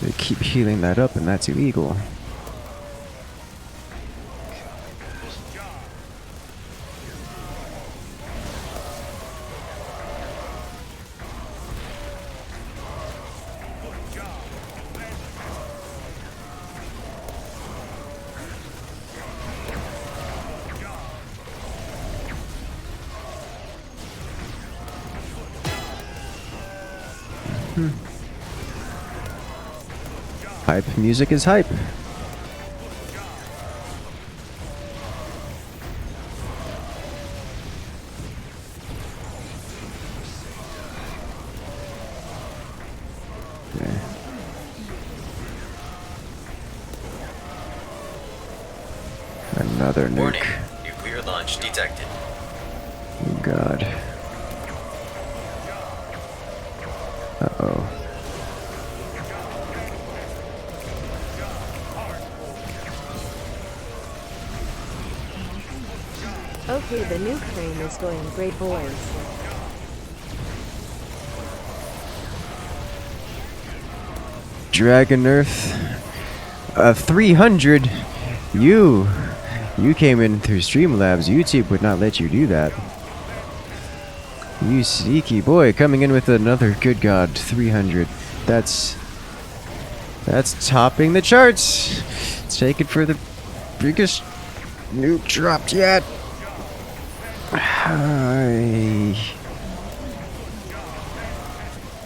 They keep healing that up, and that's illegal. Hype music is hype. Okay. Another Warning. nuke. Nuclear launch detected. Oh god. Uh-oh. Okay, the nuke frame is going great, boys. Dragon Earth. 300. You came in through Streamlabs. YouTube would not let you do that. You sneaky boy, coming in with another good god 300. That's topping the charts. Take it for the biggest nuke dropped yet.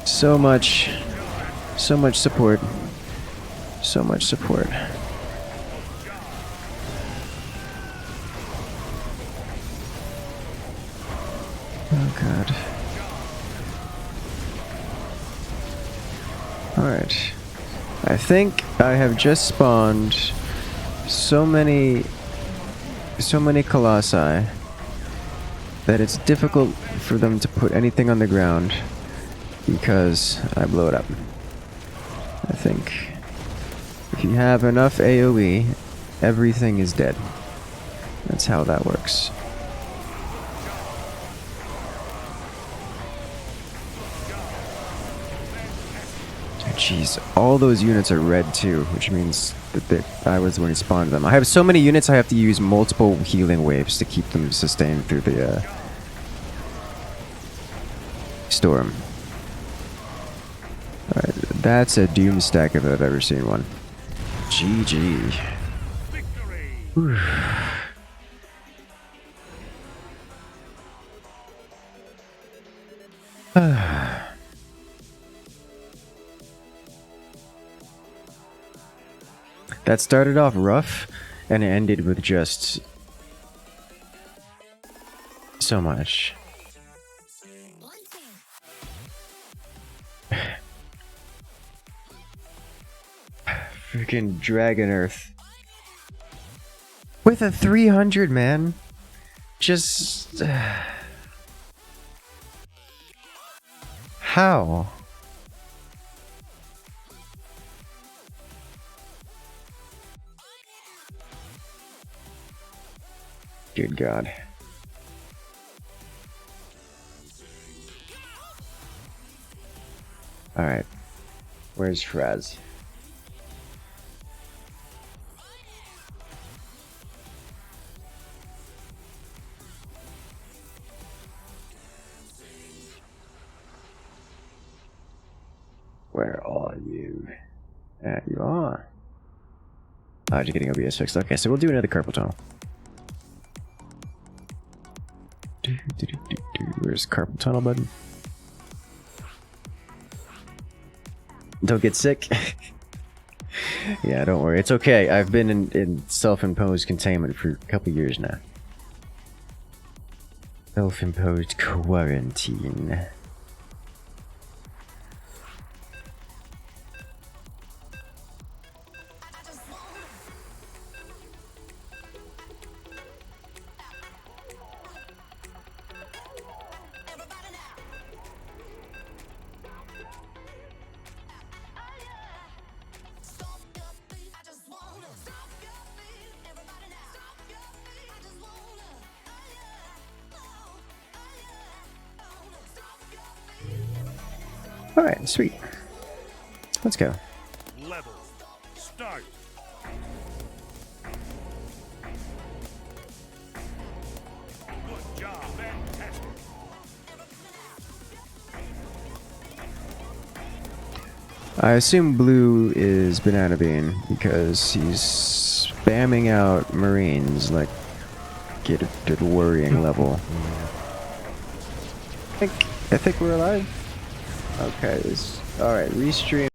So much support. So much support. Oh god. Alright. I think I have just spawned so many colossi that it's difficult for them to put anything on the ground because I blow it up. I think if you have enough AoE, everything is dead. That's how that works. Jeez, all those units are red too, which means that I was the one who spawned them. I have so many units I have to use multiple healing waves to keep them sustained through the storm. Alright, that's a doom stack if I've ever seen one. GG. Whew. That started off rough, and it ended with just so much. Freaking Dragon Earth. With a 300, man. Just... how? Good God. Alright. Where's Fraz? Where are you? There you are. Oh, you're getting OBS fixed. Okay, so we'll do another carpal tunnel. Where's carpal tunnel button? Don't get sick. Yeah, don't worry. It's okay. I've been in self-imposed containment for a couple years now. Self-imposed quarantine. Alright, sweet. Let's go. Level. Start. Good job. Fantastic. I assume blue is Banana Bean because he's spamming out Marines like get to the worrying level. I think we're alive. Okay, alright, restream.